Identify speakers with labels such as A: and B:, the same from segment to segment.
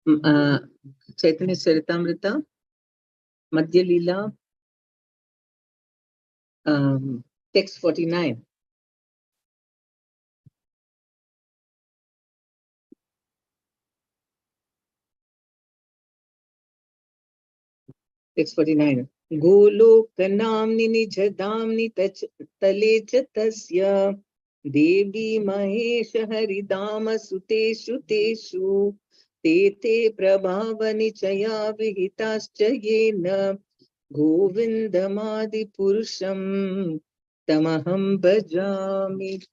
A: Chaitanya Charitamrita, Madhya Leela, text 49. Text 49. Golokanamni nijadamni tale chatasya Devi Mahesha Haridama Suteshu Teshu Te Prabhavani Chaya Vihitascha Yena Govindamadi Purusham Tamaham Bhajami.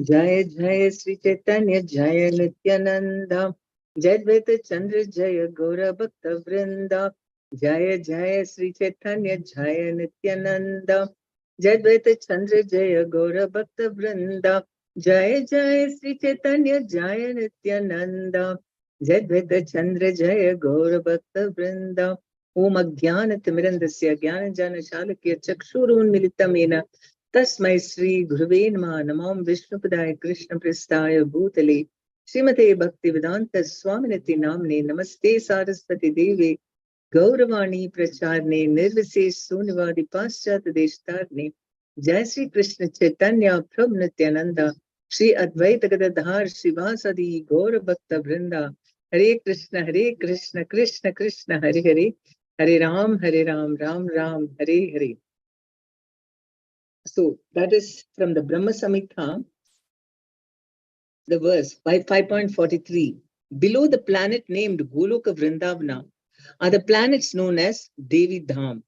A: Jaya Jaya Sri Chaitanya Jaya Nityananda Jai Advaita Chandra Jaya Gaura Bhakta Vrinda Jaya Jaya Sri Chaitanya Jaya Nityananda Jai Advaita Chandra Jaya Gaura Bhakta Vrinda Jaya Jaya Sri Chaitanya Jaya Nityananda Jai Advaita Chandra Jaya Gaura Bhakta Vrinda Om Ajnanatirmirandasya Jnananjana Shalakya Chakshurunmilitamena तस्मै श्री गुरुवे नमः नमो विष्णुपदाय कृष्ण पृष्ठाय भूतले श्रीमते भक्ति वेदांत स्वामिनिति नामने नमस्ते सारस्वती देवे गौरवाणी प्रचारने निर्विशेष शून्यवादी पाश्चात्य देशतारने जय श्री कृष्ण चैतन्य प्रभु नित्यानंदा श्री अद्वैत गदाधर श्रीवासदि गौर भक्त वृंदा हरे Krishna Krishna Krishna Hare Hare Hare Ram Ram Ram Hare Hare. So that is from the Brahma Samhita, the verse 5.43. Below the planet named Goloka Vrindavana are the planets known as Devi Dham,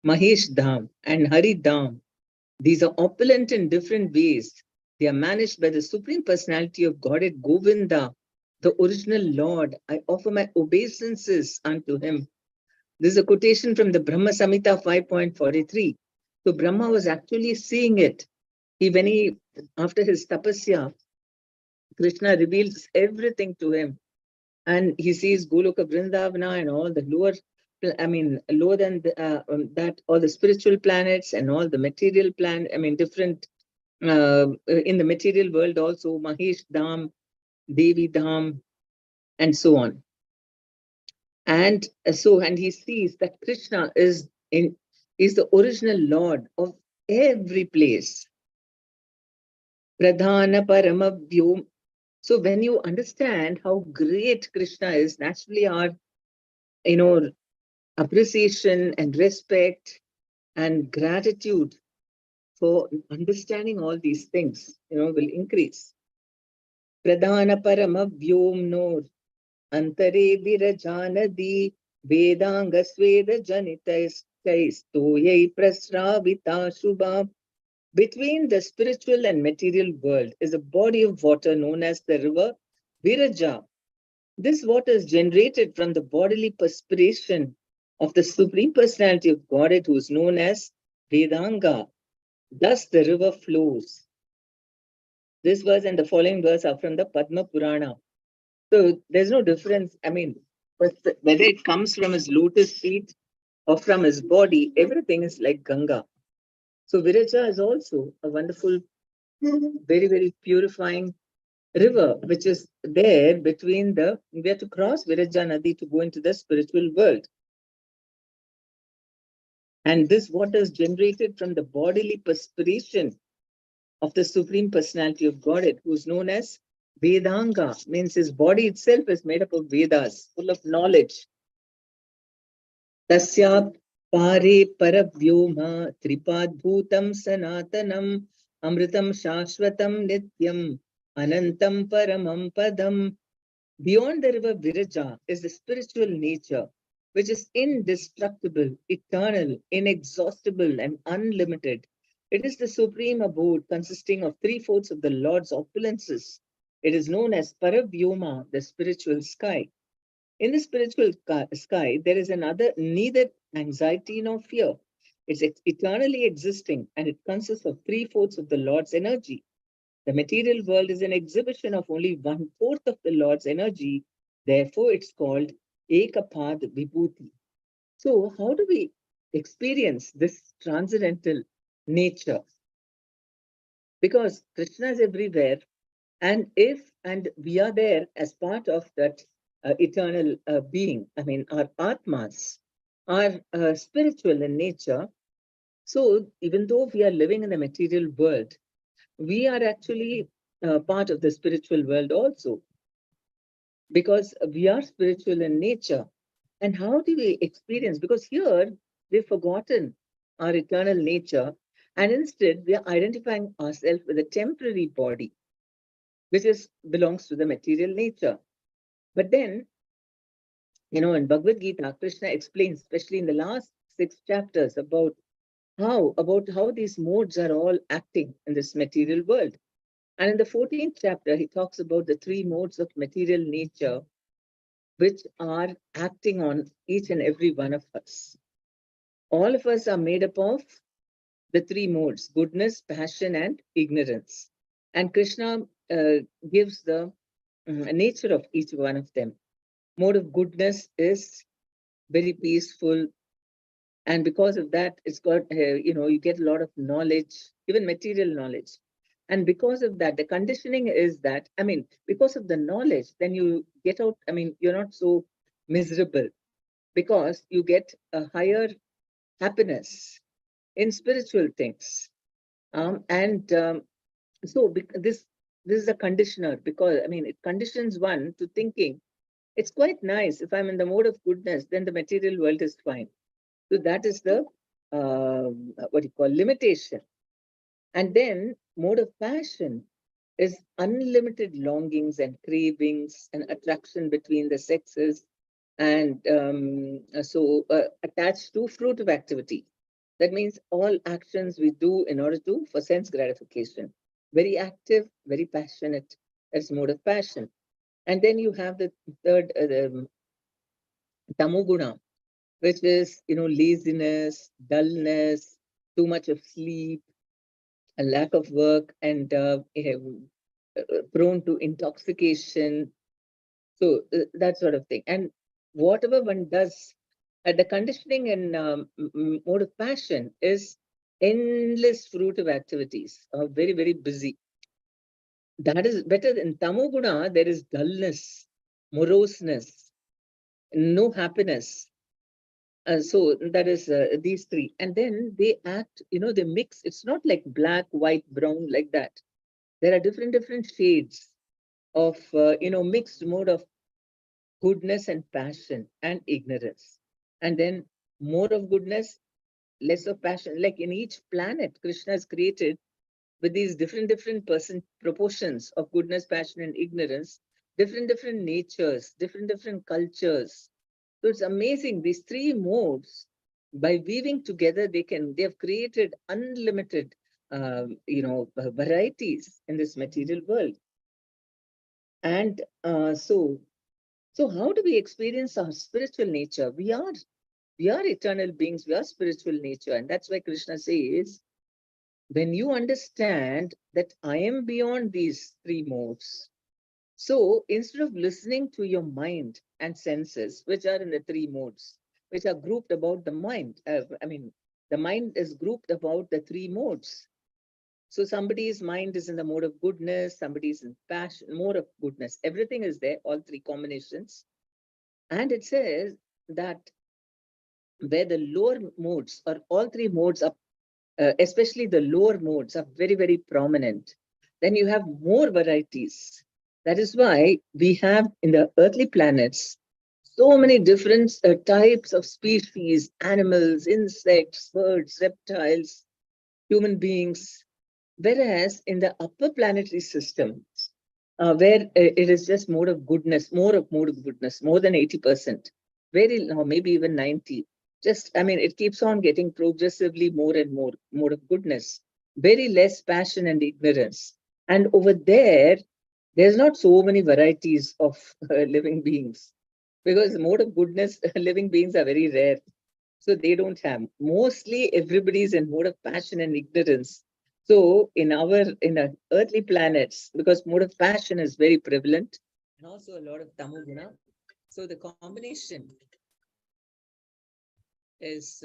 A: Mahesh Dham, and Hari Dham. These are opulent in different ways. They are managed by the Supreme Personality of Godhead Govinda, the original Lord. I offer my obeisances unto him. This is a quotation from the Brahma Samhita 5.43. So Brahma was actually seeing it. After his tapasya, Krishna reveals everything to him, and he sees Goloka Vrindavana and all the lower than that, all the spiritual planets and all the material different in the material world also, Mahesh Dham, Devi Dham, and so on. And he sees that Krishna is the original Lord of every place. Pradhana Paramabhyom. So when you understand how great Krishna is, naturally our, appreciation and respect and gratitude for understanding all these things, will increase. Pradhana Parama Vyomnor Antare Virajanadi Vedanga Sweda Janitais Toyai Prasravita Shubha. Between the spiritual and material world is a body of water known as the river Viraja. This water is generated from the bodily perspiration of the Supreme Personality of Godhead, who is known as Vedanga. Thus the river flows. This verse and the following verse are from the Padma Purana. So there's no difference. Whether it comes from his lotus feet or from his body, everything is like Ganga. So Viraja is also a wonderful, very, very purifying river, which is there between we have to cross Viraja Nadi to go into the spiritual world. And this water is generated from the bodily perspiration of the Supreme Personality of Godhead, who is known as Vedanga, means his body itself is made up of Vedas, full of knowledge. Tasya pare paravyoma tripadbhutam sanatanam amritam shashvatam nityam anantam paramam padam. Beyond the river Viraja is the spiritual nature, which is indestructible, eternal, inexhaustible, and unlimited. It is the supreme abode consisting of 3/4 of the Lord's opulences. It is known as Paravyoma, the spiritual sky. In the spiritual sky, there is neither anxiety nor fear. It's eternally existing, and it consists of 3/4 of the Lord's energy. The material world is an exhibition of only 1/4 of the Lord's energy. Therefore, it's called Ekapad Vibhuti. So, how do we experience this transcendental nature? Because Krishna is everywhere, and we are there as part of that eternal being. I mean, our atmas are spiritual in nature. So even though we are living in the material world, we are actually part of the spiritual world also, because we are spiritual in nature. And how do we experience? Because here we've forgotten our eternal nature, and instead we are identifying ourselves with a temporary body, which is belongs to the material nature. But then, in Bhagavad Gita, Krishna explains, especially in the last 6 chapters, about how these modes are all acting in this material world. And in the 14th chapter, he talks about the 3 modes of material nature which are acting on each and every one of us. All of us are made up of the 3 modes: goodness, passion, and ignorance. And Krishna gives the nature of each one of them. Mode of goodness is very peaceful, and because of that, it's got, you get a lot of knowledge, even material knowledge. And because of that, the conditioning is that, I mean, because of the knowledge, then you get out, I mean, you're not so miserable, because you get a higher happiness in spiritual things. And so this is a conditioner, because I mean, it conditions one to thinking it's quite nice. If I'm in the mode of goodness, then the material world is fine. So that is the what you call limitation. And then mode of passion is unlimited longings and cravings and attraction between the sexes, and attached to fruitive activity. That means all actions we do in order to for sense gratification. Very active, very passionate. That's mode of passion. And then you have the third, tamoguna, which is, laziness, dullness, too much of sleep, a lack of work, and prone to intoxication. So that sort of thing. And whatever one does, the conditioning and mode of passion is endless fruitive activities, very, very busy. That is better than tamoguna. There is dullness, moroseness, no happiness. So that is these 3. And then they act, they mix. It's not like black, white, brown, like that. There are different shades of, mixed mode of goodness and passion and ignorance. And then more of goodness, less of passion. Like in each planet, Krishna has created with these different proportions of goodness, passion, and ignorance, different natures, different cultures. So it's amazing. These 3 modes, by weaving together, they have created unlimited, varieties in this material world. And so how do we experience our spiritual nature? We are eternal beings. We are spiritual nature, and that's why Krishna says, when you understand that I am beyond these 3 modes, so instead of listening to your mind and senses, which are in the 3 modes, which are grouped about the mind, the mind is grouped about the 3 modes. So somebody's mind is in the mode of goodness, somebody's in passion, mode of goodness. Everything is there, all 3 combinations. And it says that where the lower modes, or all 3 modes are, especially the lower modes, are very, very prominent, then you have more varieties. That is why we have in the earthly planets so many different types of species: animals, insects, birds, reptiles, human beings. Whereas in the upper planetary system, where it is just mode of goodness, mode of goodness, more than 80%, or maybe even 90. Just, I mean, it keeps on getting progressively more and more mode of goodness, very less passion and ignorance. And over there's not so many varieties of living beings, because mode of goodness, living beings are very rare. So they don't have. Mostly everybody's in mode of passion and ignorance. So in the earthly planets, because mode of passion is very prevalent, and also a lot of tamoguna. So the combination is,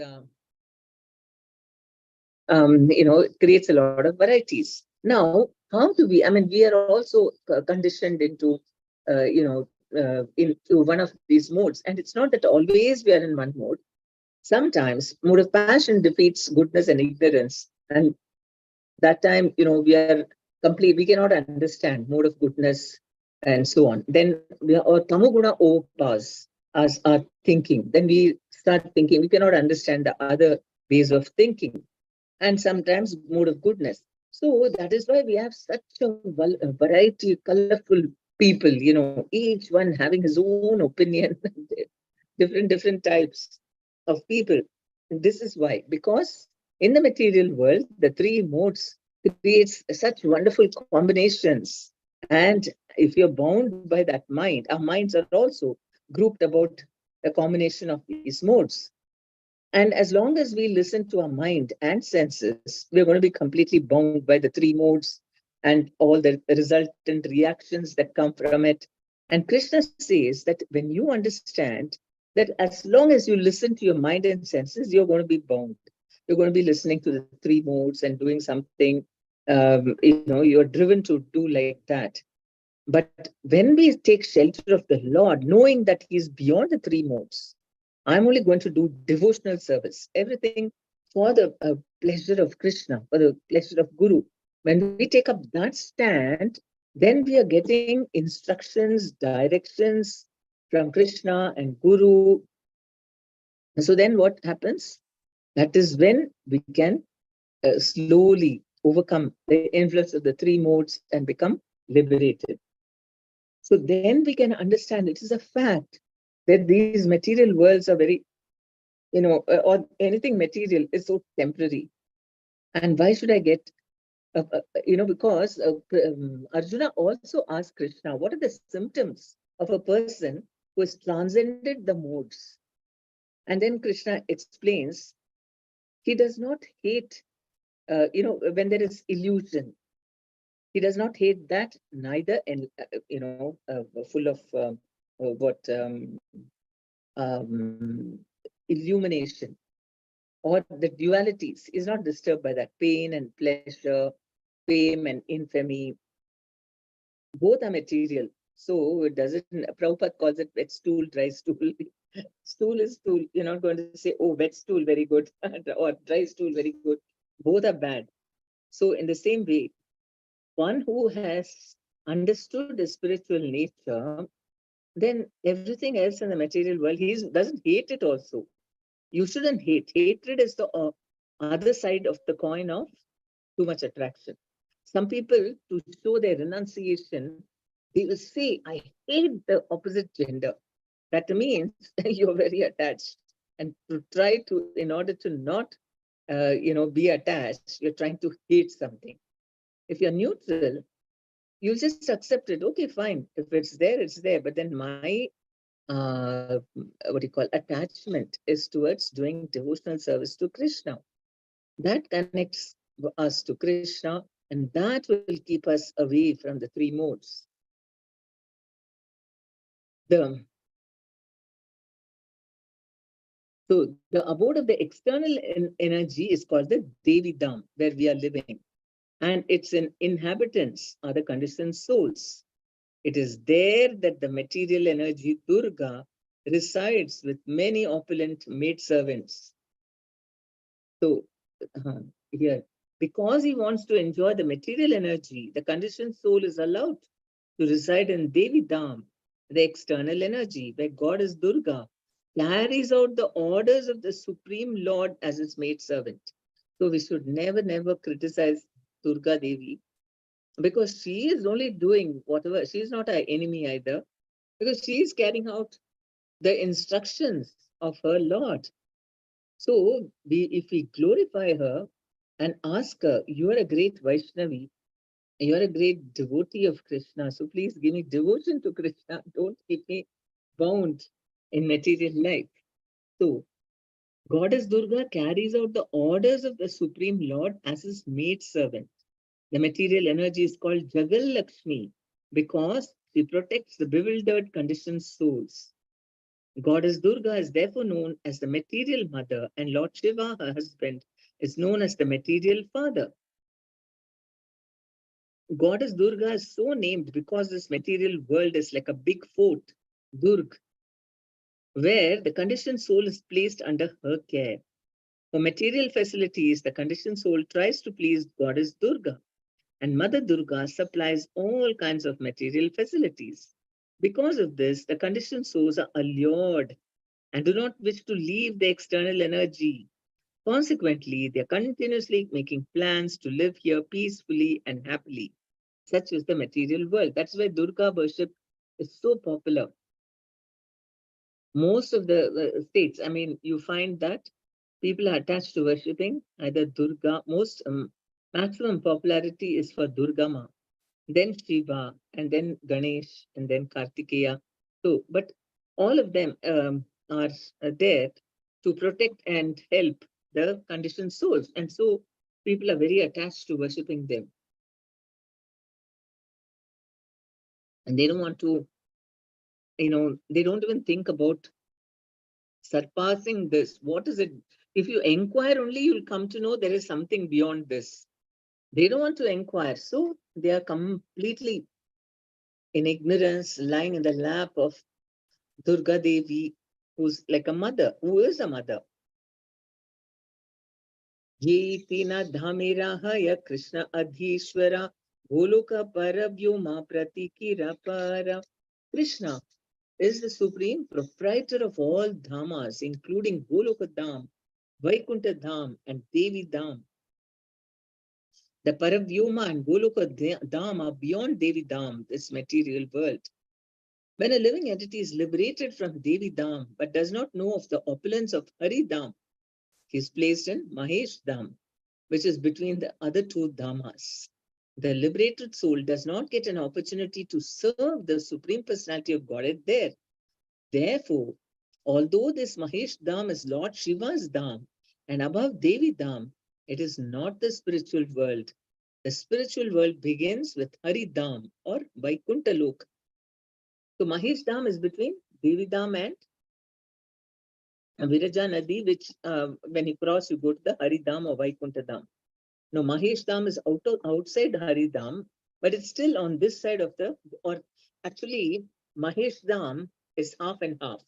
A: it creates a lot of varieties. Now, how do we? I mean, we are also conditioned into, into one of these modes. And it's not that always we are in one mode. Sometimes mode of passion defeats goodness and ignorance. And that time, we are complete, we cannot understand mode of goodness and so on. Then our tamoguna overpowers as our thinking. Then we start thinking, we cannot understand the other ways of thinking, and sometimes mode of goodness. So that is why we have such a variety, colorful people, each one having his own opinion, different types of people. And this is why, because in the material world, the three modes creates such wonderful combinations. And if you're bound by that mind, our minds are also grouped about a combination of these modes. And as long as we listen to our mind and senses, we're going to be completely bound by the three modes and all the resultant reactions that come from it. And Krishna says that when you understand that as long as you listen to your mind and senses, you're going to be bound. You're going to be listening to the three modes and doing something, you're driven to do like that. But when we take shelter of the Lord, knowing that He is beyond the three modes, I'm only going to do devotional service, everything for the pleasure of Krishna, for the pleasure of Guru. When we take up that stand, then we are getting instructions, directions from Krishna and Guru. So then what happens? That is when we can slowly overcome the influence of the three modes and become liberated. So then we can understand it is a fact that these material worlds are very, or anything material is so temporary. And why should I get, because Arjuna also asked Krishna, what are the symptoms of a person who has transcended the modes? And then Krishna explains, he does not hate, when there is illusion. He does not hate that, neither, and full of what illumination or the dualities. Is not disturbed by that pain and pleasure, fame and infamy. Both are material. So it doesn't, Prabhupada calls it wet stool, dry stool. Stool is stool. You're not going to say, oh, wet stool, very good, or dry stool, very good. Both are bad. So in the same way, one who has understood the spiritual nature, then everything else in the material world, he doesn't hate it also. You shouldn't hate. Hatred is the other side of the coin of too much attraction. Some people, to show their renunciation, they will say, I hate the opposite gender. That means you're very attached. And to try to, in order to not, be attached, you're trying to hate something. If you're neutral, you'll just accept it. Okay, fine. If it's there, it's there. But then my attachment is towards doing devotional service to Krishna. That connects us to Krishna, and that will keep us away from the three modes. So the abode of the external energy is called the Devi Dham, where we are living. And its inhabitants are the conditioned souls. It is there that the material energy Durga resides with many opulent maidservants. So here, because he wants to enjoy the material energy, the conditioned soul is allowed to reside in Devi Dham, the external energy, where Goddess Durga carries out the orders of the Supreme Lord as his maidservant. So we should never criticize Durga Devi, because she is only doing whatever. She is not our enemy either, because she is carrying out the instructions of her Lord. So if we glorify her and ask her, you are a great Vaishnavi, you are a great devotee of Krishna, so please give me devotion to Krishna. Don't keep me bound in material life. So Goddess Durga carries out the orders of the Supreme Lord as his maid servant. The material energy is called Jagal Lakshmi because she protects the bewildered, conditioned souls. Goddess Durga is therefore known as the material mother, and Lord Shiva, her husband, is known as the material father. Goddess Durga is so named because this material world is like a big fort Durg, where the conditioned soul is placed under her care. For material facilities, the conditioned soul tries to please goddess Durga, and Mother Durga supplies all kinds of material facilities. Because of this, the conditioned souls are allured and do not wish to leave the external energy. Consequently, they are continuously making plans to live here peacefully and happily. Such is the material world. That's why Durga worship is so popular. Most of the states, I mean, you find that people are attached to worshipping either Durga. Most maximum popularity is for Durga Ma, then Shiva, and then Ganesh, and then Kartikeya. So, but all of them are there to protect and help the conditioned souls, and so people are very attached to worshipping them, and they don't want to, they don't even think about surpassing this. What is it? If you inquire only, you'll come to know there is something beyond this. They don't want to inquire. So they are completely in ignorance, lying in the lap of Durga Devi, who's like a mother, who is a mother. Ye tina dhamira ya Krishna Adhishwara, Goloka Paravyoma Pratikira Para. Krishna is the supreme proprietor of all dhamas, including Goloka Dham, Vaikuntha Dham, and Devi Dham. The Paravyoma and Goloka Dham are beyond Devi Dham, this material world. When a living entity is liberated from Devi Dham but does not know of the opulence of Hari Dham, he is placed in Mahesh Dham, which is between the other two Dhamas. The liberated soul does not get an opportunity to serve the Supreme Personality of Godhead there. Therefore, although this Mahesh Dham is Lord Shiva's Dham and above Devi Dham, it is not the spiritual world. The spiritual world begins with Hari Dham or Vaikuntha Loka. So Mahesh Dham is between Devi Dham and Viraja Nadi, which when you cross, you go to the Hari Dham or Vaikuntha Dham. Now, Mahesh Dham is outside Hari Dham, but it's still on this side of or actually, Mahesh Dham is half and half.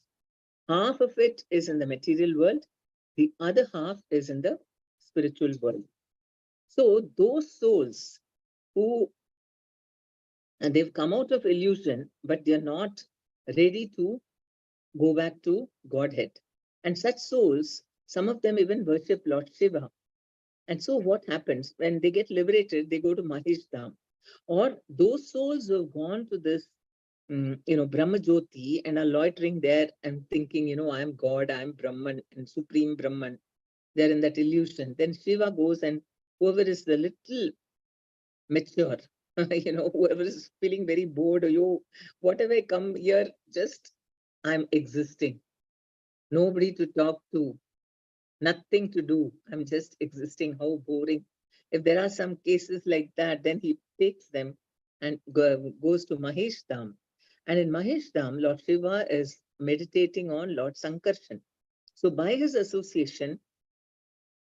A: Half of it is in the material world, the other half is in the spiritual world. So, those souls who they've come out of illusion, but they're not ready to go back to Godhead. And such souls, some of them even worship Lord Shiva. And so what happens when they get liberated, they go to Mahesh Dham. Or those souls who have gone to this, Brahma Jyoti and are loitering there and thinking, I'm God, I'm Brahman and Supreme Brahman. They're in that illusion. Then Shiva goes and whoever is the little mature, whoever is feeling very bored, or whatever I come here, just I'm existing. Nobody to talk to, nothing to do. I'm just existing. How boring. If there are some cases like that, then he takes them and goes to Mahesh Dham. And in Mahesh Dham, Lord Shiva is meditating on Lord Sankarshan. So by his association,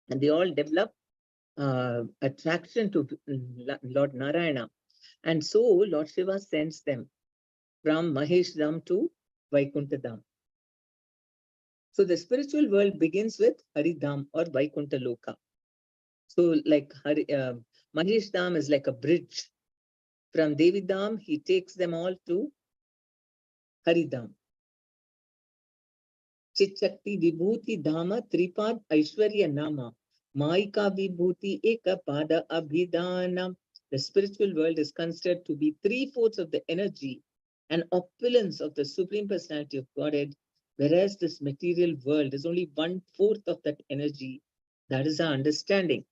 A: and they all develop attraction to Lord Narayana. And so Lord Shiva sends them from Mahesh Dham to Vaikuntha Dham. So the spiritual world begins with Hari Dham or Vaikuntha Loka. So like Mahesh Dham is like a bridge. From Devi Dham, he takes them all to Hari Dham. Chit Shakti Vibhuti Dhama Tripad Aishwarya Nama. Maika Vibhuti Eka Pada Abhidhanam. The spiritual world is considered to be 3/4 of the energy and opulence of the Supreme Personality of Godhead, whereas this material world is only 1/4 of that energy. That is our understanding.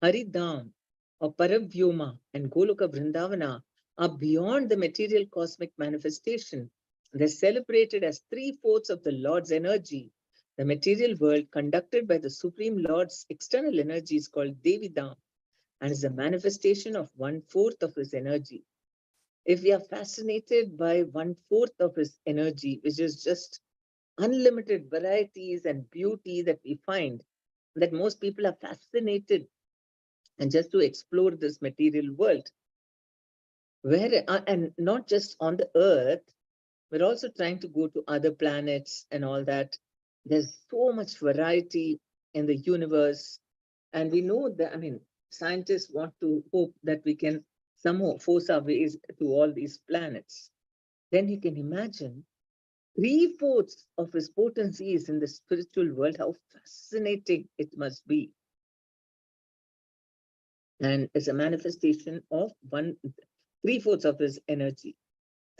A: Haridham or Paravyoma and Goloka Vrindavana are beyond the material cosmic manifestation. They're celebrated as 3/4 of the Lord's energy. The material world, conducted by the Supreme Lord's external energy, is called Devi Dham and is a manifestation of 1/4 of his energy. If we are fascinated by 1/4 of his energy, which is just unlimited varieties and beauty that we find, that most people are fascinated and just to explore this material world, where and not just on the earth, We're also trying to go to other planets and all that. There's so much variety in the universe. And we know that, I mean, scientists want to hope that we can somehow force our ways to all these planets. Then you can imagine three-fourths of his potency is in the spiritual world. How fascinating it must be. And it's a manifestation of three-fourths of his energy.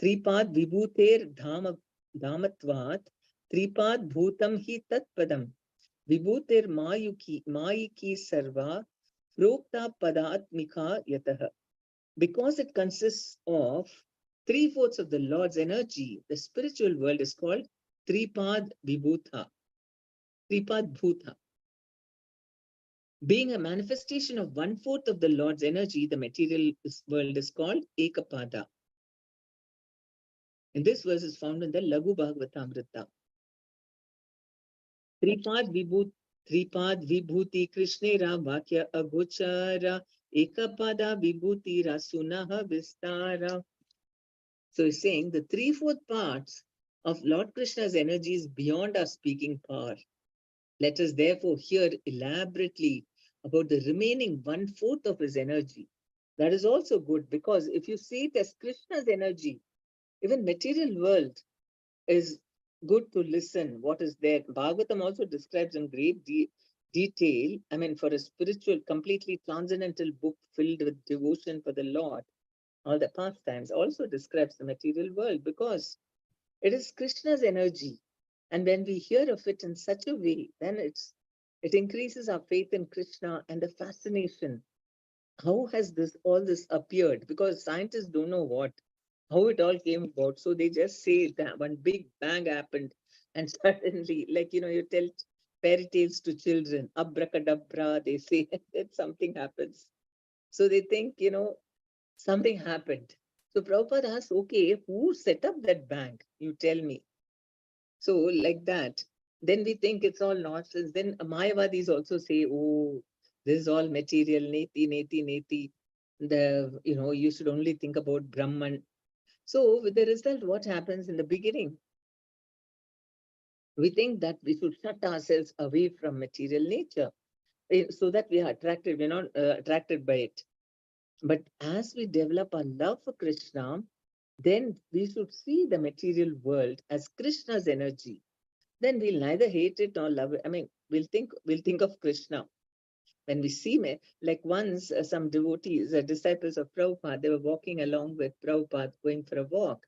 A: Tripad vibhuter dhamatvat, tripad bhutam hi tatpadam, vibhuter mayiki sarva, prokta padatmika yataha. Because it consists of three-fourths of the Lord's energy, the spiritual world is called Tripad Vibhuta, Tripad Bhuta. Being a manifestation of one-fourth of the Lord's energy, the material world is called Ekapada. And this verse is found in the Lagu Bhagavatamrita. Tripad Vibhuti Krishnera Vakya Agochara Ekapada Vibhuti Rasunaha Vistara. So he's saying the three-fourth parts of Lord Krishna's energy is beyond our speaking power. Let us therefore hear elaborately about the remaining one-fourth of his energy. That is also good, because if you see it as Krishna's energy, even material world is good to listen what is there. Bhagavatam also describes in great detail, I mean, for a spiritual, completely transcendental book filled with devotion for the Lord, all the pastimes, also describes the material world, because it is Krishna's energy. And when we hear of it in such a way, then it increases our faith in Krishna and the fascination. How has all this appeared? Because scientists don't know how it all came about. So they just say that one big bang happened, and suddenly, like, you tell fairy tales to children, abracadabra, they say that something happens. So they think, something happened. So Prabhupada asks, okay, who set up that bank? You tell me. So like that, then we think it's all nonsense. Then Mayavadis also say, oh, this is all material, neti, neti, neti. You should only think about Brahman. So with the result, what happens in the beginning? We think that we should shut ourselves away from material nature so that we are attracted, we're not attracted by it. But as we develop our love for Krishna, then we should see the material world as Krishna's energy. Then we'll neither hate it nor love it. I mean, we'll think of Krishna. When we see me, like once some devotees, disciples of Prabhupada, they were walking along with Prabhupada going for a walk.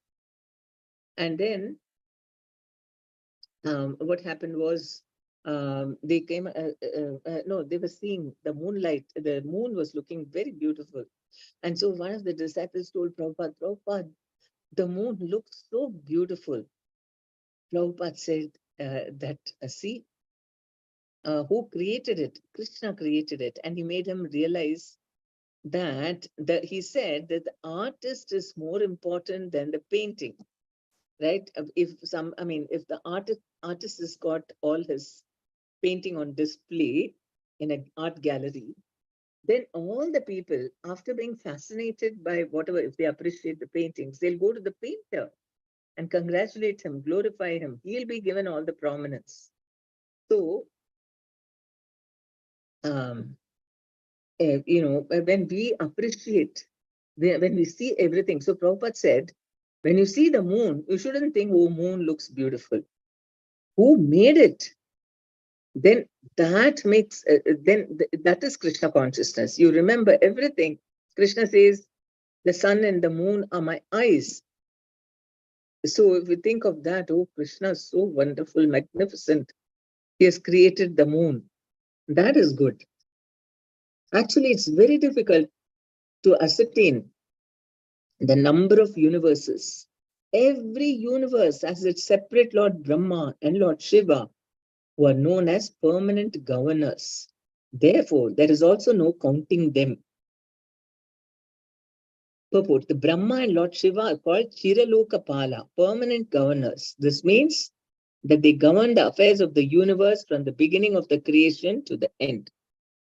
A: And then what happened was they came, no, they were seeing the moonlight. The moon was looking very beautiful. And so one of the disciples told Prabhupada, Prabhupada, the moon looks so beautiful. Prabhupada said see, who created it? Krishna created it. And he made him realize that he said that the artist is more important than the painting, right? If the artist has got all his painting on display in an art gallery, then all the people, after being fascinated by whatever, if they appreciate the paintings, they'll go to the painter and congratulate him, glorify him. He'll be given all the prominence. So, when we appreciate, when we see everything. So Prabhupada said, when you see the moon, you shouldn't think, oh, moon looks beautiful. Who made it? Then that makes, that is Krishna consciousness. You remember everything. Krishna says, the sun and the moon are my eyes. So if we think of that, oh, Krishna is so wonderful, magnificent. He has created the moon. That is good. Actually, it's very difficult to ascertain the number of universes. Every universe has its separate Lord Brahma and Lord Shiva, who are known as permanent governors. Therefore, there is also no counting them. Purport, the Brahma and Lord Shiva are called Chiralokapala, permanent governors. This means that they govern the affairs of the universe from the beginning of the creation to the end.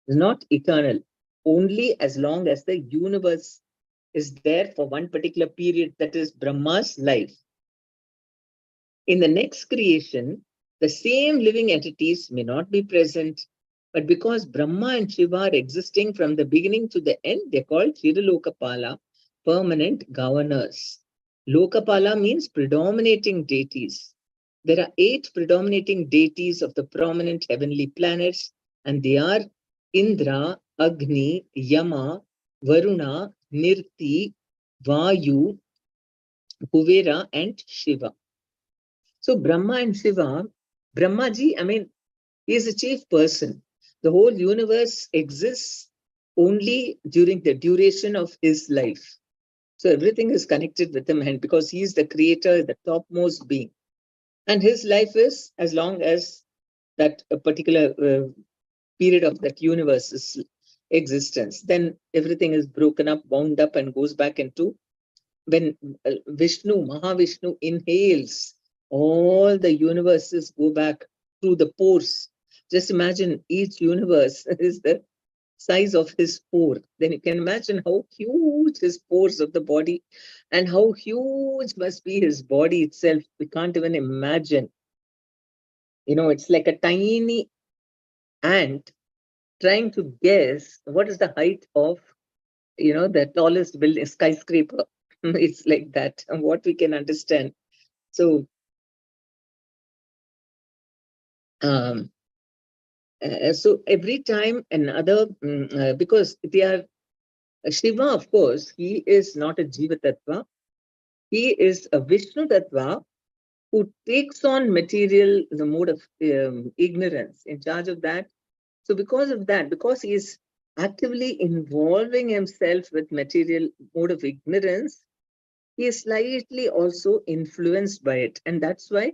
A: It's not eternal, only as long as the universe is there for one particular period, that is Brahma's life. In the next creation, the same living entities may not be present, but because Brahma and Shiva are existing from the beginning to the end, they're called Chiralokapala, permanent governors. Lokapala means predominating deities. There are 8 predominating deities of the prominent heavenly planets, and they are Indra, Agni, Yama, Varuna, Nirti, Vayu, Kuvera, and Shiva. So Brahma and Shiva, Brahmaji, he is the chief person. The whole universe exists only during the duration of his life. So everything is connected with him, and because he is the creator, the topmost being. And his life is as long as that particular period of that universe's existence. Then everything is broken up, wound up, and goes back into when Mahavishnu inhales, all the universes go back through the pores. Just imagine each universe is the size of his pore. Then you can imagine how huge his pores of the body and how huge must be his body itself. We can't even imagine. It's like a tiny ant trying to guess what is the height of, the tallest building, skyscraper. It's like that, and what we can understand. So, so every time another, because they are Shiva, of course, he is not a Jiva Tattva. He is a Vishnu Tattva who takes on material, the mode of ignorance, in charge of that. So because of that, because he is actively involving himself with material mode of ignorance, he is slightly also influenced by it. And that's why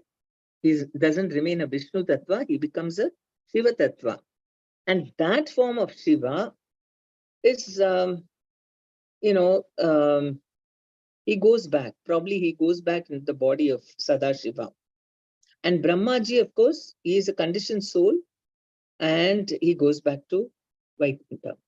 A: he doesn't remain a Vishnu Tattva, he becomes a Shiva Tattva. And that form of Shiva is, he goes back. Probably he goes back into the body of Sadashiva. And Brahmaji, of course, he is a conditioned soul and he goes back to Vaikuntha.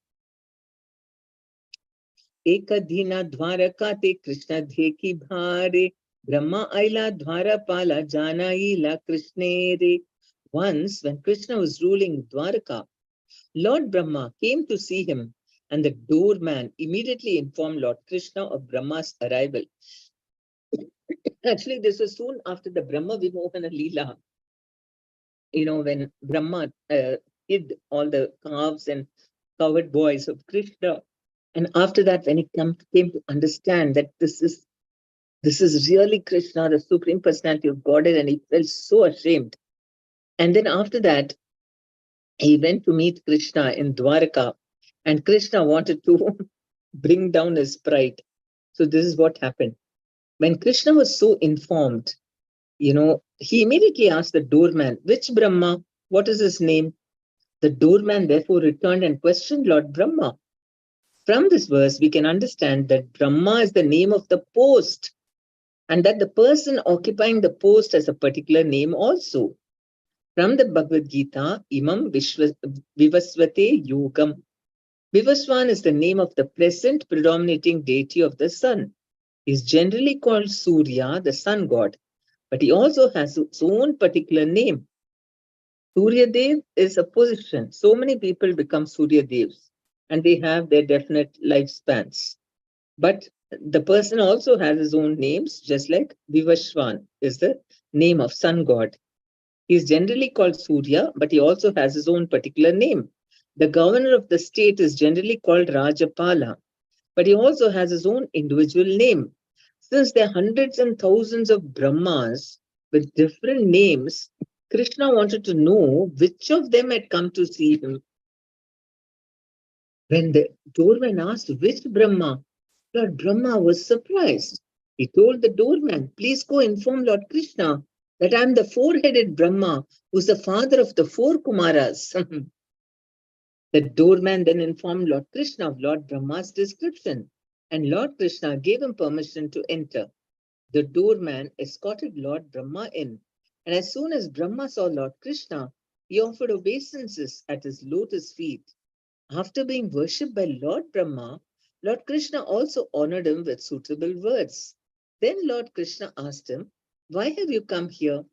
A: Ekadhina dwaraka te Krishna dheki bhare, Brahma aila dwarapala jana ila Krishnere. Once, when Krishna was ruling Dwaraka, Lord Brahma came to see him, and the doorman immediately informed Lord Krishna of Brahma's arrival. Actually, this was soon after the Brahma Vimohana Leela, when Brahma hid all the calves and covered boys of Krishna. And after that, when he came to understand that this is really Krishna, the Supreme Personality of Godhead, and he felt so ashamed. And then after that, he went to meet Krishna in Dwaraka, and Krishna wanted to bring down his pride. So this is what happened. When Krishna was so informed, he immediately asked the doorman, which Brahma? What is his name? The doorman therefore returned and questioned Lord Brahma. From this verse, we can understand that Brahma is the name of the post, and that the person occupying the post has a particular name also. From the Bhagavad Gita, Imam Vivasvate Yogam. Vivaswan is the name of the present predominating deity of the sun. He is generally called Surya, the sun god, but he also has its own particular name. Surya Dev is a position. So many people become Surya Devs and they have their definite lifespans. But the person also has his own names, just like Vivashwan is the name of sun god. He is generally called Surya, but he also has his own particular name. The governor of the state is generally called Rajapala, but he also has his own individual name. Since there are hundreds and thousands of Brahmas with different names, Krishna wanted to know which of them had come to see him. When the doorman asked which Brahma, Lord Brahma was surprised. He told the doorman, please go inform Lord Krishna that I am the four-headed Brahma, who is the father of the 4 Kumaras. The doorman then informed Lord Krishna of Lord Brahma's description, and Lord Krishna gave him permission to enter. The doorman escorted Lord Brahma in, and as soon as Brahma saw Lord Krishna, he offered obeisances at his lotus feet. After being worshipped by Lord Brahma, Lord Krishna also honored him with suitable words. Then Lord Krishna asked him, Why have you come here?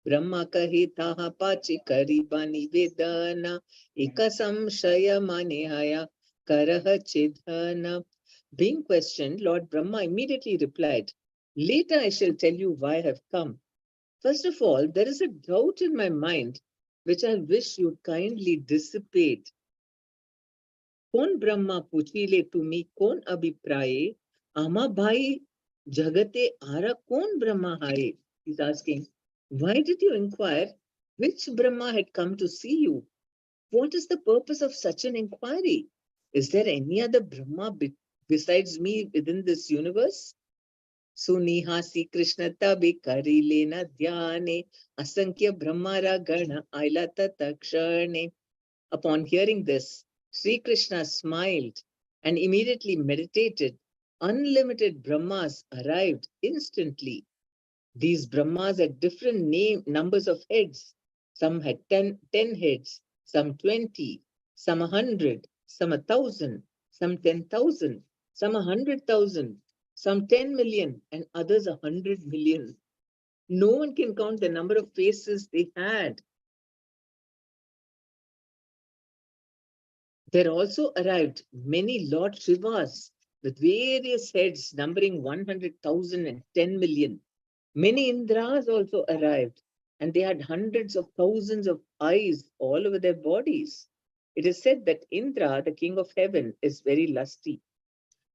A: Brahma kahi taha pachi karibani vedana eka samshaya manehaya karaha chidhana. Being questioned, Lord Brahma immediately replied, later I shall tell you why I have come. First of all, there is a doubt in my mind which I wish you'd kindly dissipate. Kon Brahma puchile tumi kon abhipraye ama bhai jagate ara kon Brahma hai? He's asking, why did you inquire which Brahma had come to see you? What is the purpose of such an inquiry? Is there any other Brahma besides me within this universe? Sunihasi Krishna tabi kari lena dhyane asankhya brahmara gana ailata takshane. Upon hearing this, Sri Krishna smiled and immediately meditated. Unlimited Brahmas arrived instantly. These Brahmas had different numbers of heads. Some had 10 heads, some 20, some 100, some 1,000, some 10,000, some 100,000, some 10 million, and others 100 million. No one can count the number of faces they had. There also arrived many Lord Shivas with various heads numbering 100,000 and 10 million. Many Indras also arrived, and they had hundreds of thousands of eyes all over their bodies. It is said that Indra, the king of heaven, is very lusty.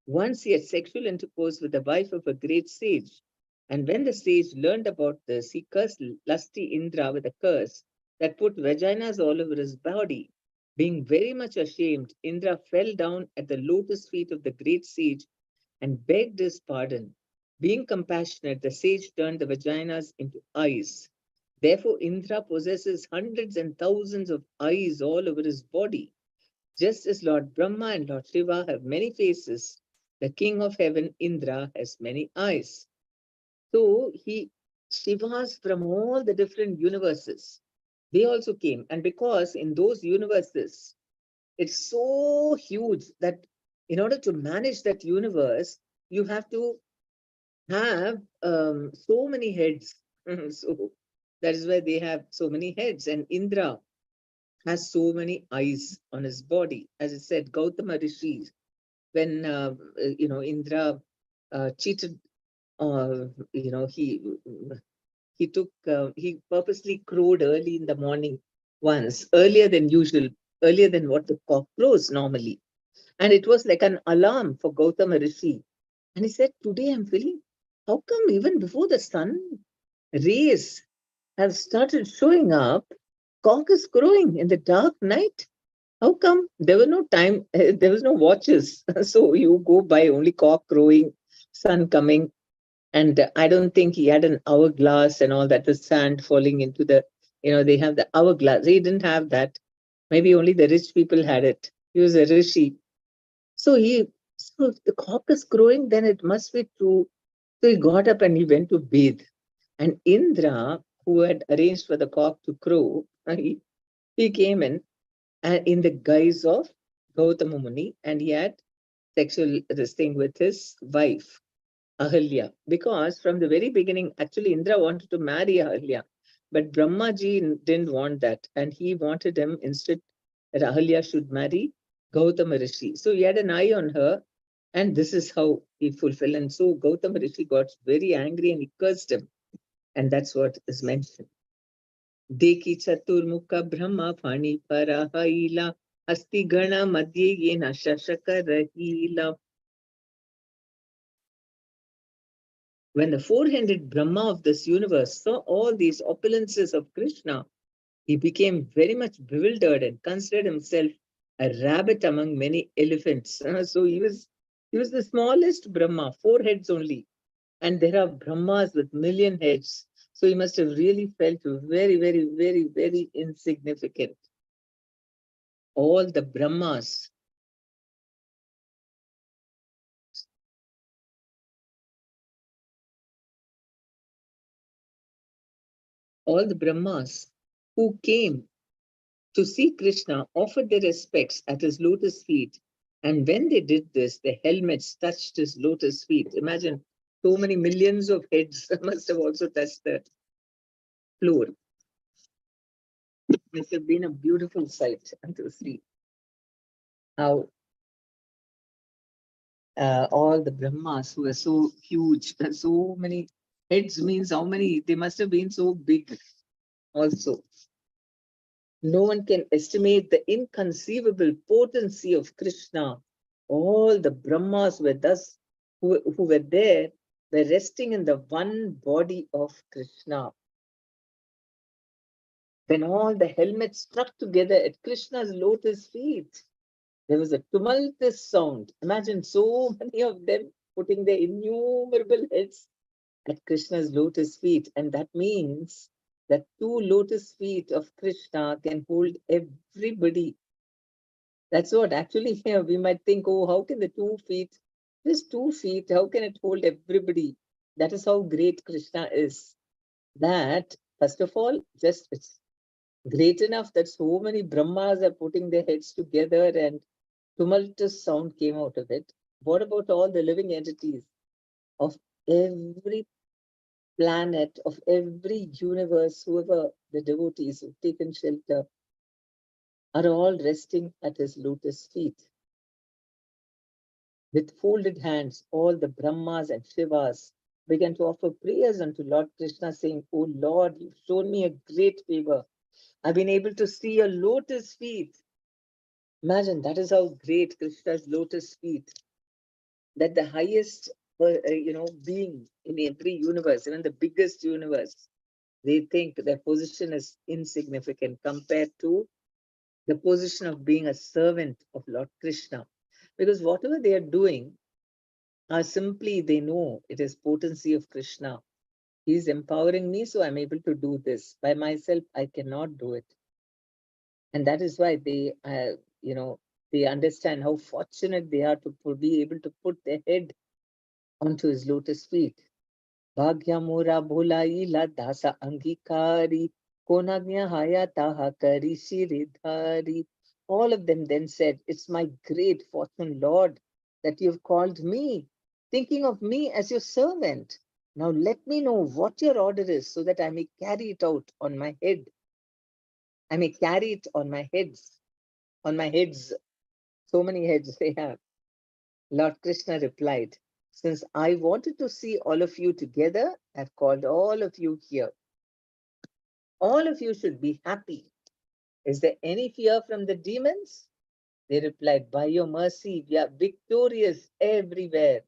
A: Once he had sexual intercourse with the wife of a great sage, and when the sage learned about this, he cursed lusty Indra with a curse that put vaginas all over his body. Being very much ashamed, Indra fell down at the lotus feet of the great sage and begged his pardon. Being compassionate, the sage turned the vaginas into eyes. Therefore, Indra possesses hundreds and thousands of eyes all over his body. Just as Lord Brahma and Lord Shiva have many faces, the king of heaven, Indra, has many eyes. So Shivas from all the different universes, they also came. And because in those universes, it's so huge that in order to manage that universe, you have to have so many heads. So that is why they have so many heads. And Indra has so many eyes on his body. As I said, Gautama Rishi, when Indra cheated, he purposely crowed early in the morning once, earlier than usual, earlier than what the cock crows normally. And it was like an alarm for Gautama Rishi. And he said, today I'm feeling, how come even before the sun rays have started showing up, cock is crowing in the dark night? How come? There were no time, there was no watches. So you go by only cock crowing, sun coming. And I don't think he had an hourglass and all that, the sand falling into they have the hourglass. He didn't have that. Maybe only the rich people had it. He was a rishi. So if the cock is crowing, then it must be true. So he got up and he went to bathe. And Indra, who had arranged for the cock to crow, he came in the guise of Gautama Muni, and he had sexual this thing with his wife, Ahalya. Because from the very beginning, actually Indra wanted to marry Ahalya, but Brahmaji didn't want that, and he wanted him instead that Ahalya should marry Gautama Rishi. So he had an eye on her, and this is how he fulfilled. And so Gautama Rishi got very angry and he cursed him. And that's what is mentioned. Deki chaturmukha brahma phani parahila asti gana madhye yena shashaka rahila. When the four-handed Brahma of this universe saw all these opulences of Krishna, he became very much bewildered and considered himself a rabbit among many elephants. So he was the smallest Brahma, four heads only. And there are Brahmas with million heads. So he must have really felt very, very, very, very insignificant. All the Brahmas, all the Brahmas who came to see Krishna offered their respects at his lotus feet. And when they did this, the helmets touched his lotus feet. Imagine So many millions of heads must have also touched the floor. It must have been a beautiful sight to see how all the Brahmas who were so huge, so many heads means how many, they must have been so big also. No one can estimate the inconceivable potency of Krishna. All the Brahmas were thus, who were there, were resting in the one body of Krishna. When all the helmets struck together at Krishna's lotus feet, there was a tumultuous sound. Imagine so many of them putting their innumerable heads at Krishna's lotus feet. And that means that two lotus feet of Krishna can hold everybody. That's what actually here we might think, oh, how can the 2 feet, just 2 feet, how can it hold everybody? That is how great Krishna is. That, first of all, just it's great enough that so many Brahmas are putting their heads together and tumultuous sound came out of it. What about all the living entities of every planet, of every universe, whoever the devotees who've taken shelter, are all resting at his lotus feet. With folded hands, all the Brahmas and Shivas began to offer prayers unto Lord Krishna, saying, "Oh Lord, you've shown me a great favor. I've been able to see your lotus feet." Imagine, that is how great Krishna's lotus feet, that the highest being in every universe, even the biggest universe, they think their position is insignificant compared to the position of being a servant of Lord Krishna. Because whatever they are doing are simply, they know it is potency of Krishna. He is empowering me, so I'm able to do this. By myself, I cannot do it. And that is why they understand how fortunate they are to be able to put their head onto his lotus feet. Bhagya mora bholai la dasa angikari, konagnya haya taha kari shiridhari. All of them then said, "It's my great fortune, Lord, that you've called me, thinking of me as your servant. Now let me know what your order is so that I may carry it out on my head. I may carry it on my heads, on my heads." So many heads they have. Lord Krishna replied, "Since I wanted to see all of you together, I've called all of you here. All of you should be happy. Is there any fear from the demons?" They replied, "By your mercy, we are victorious everywhere.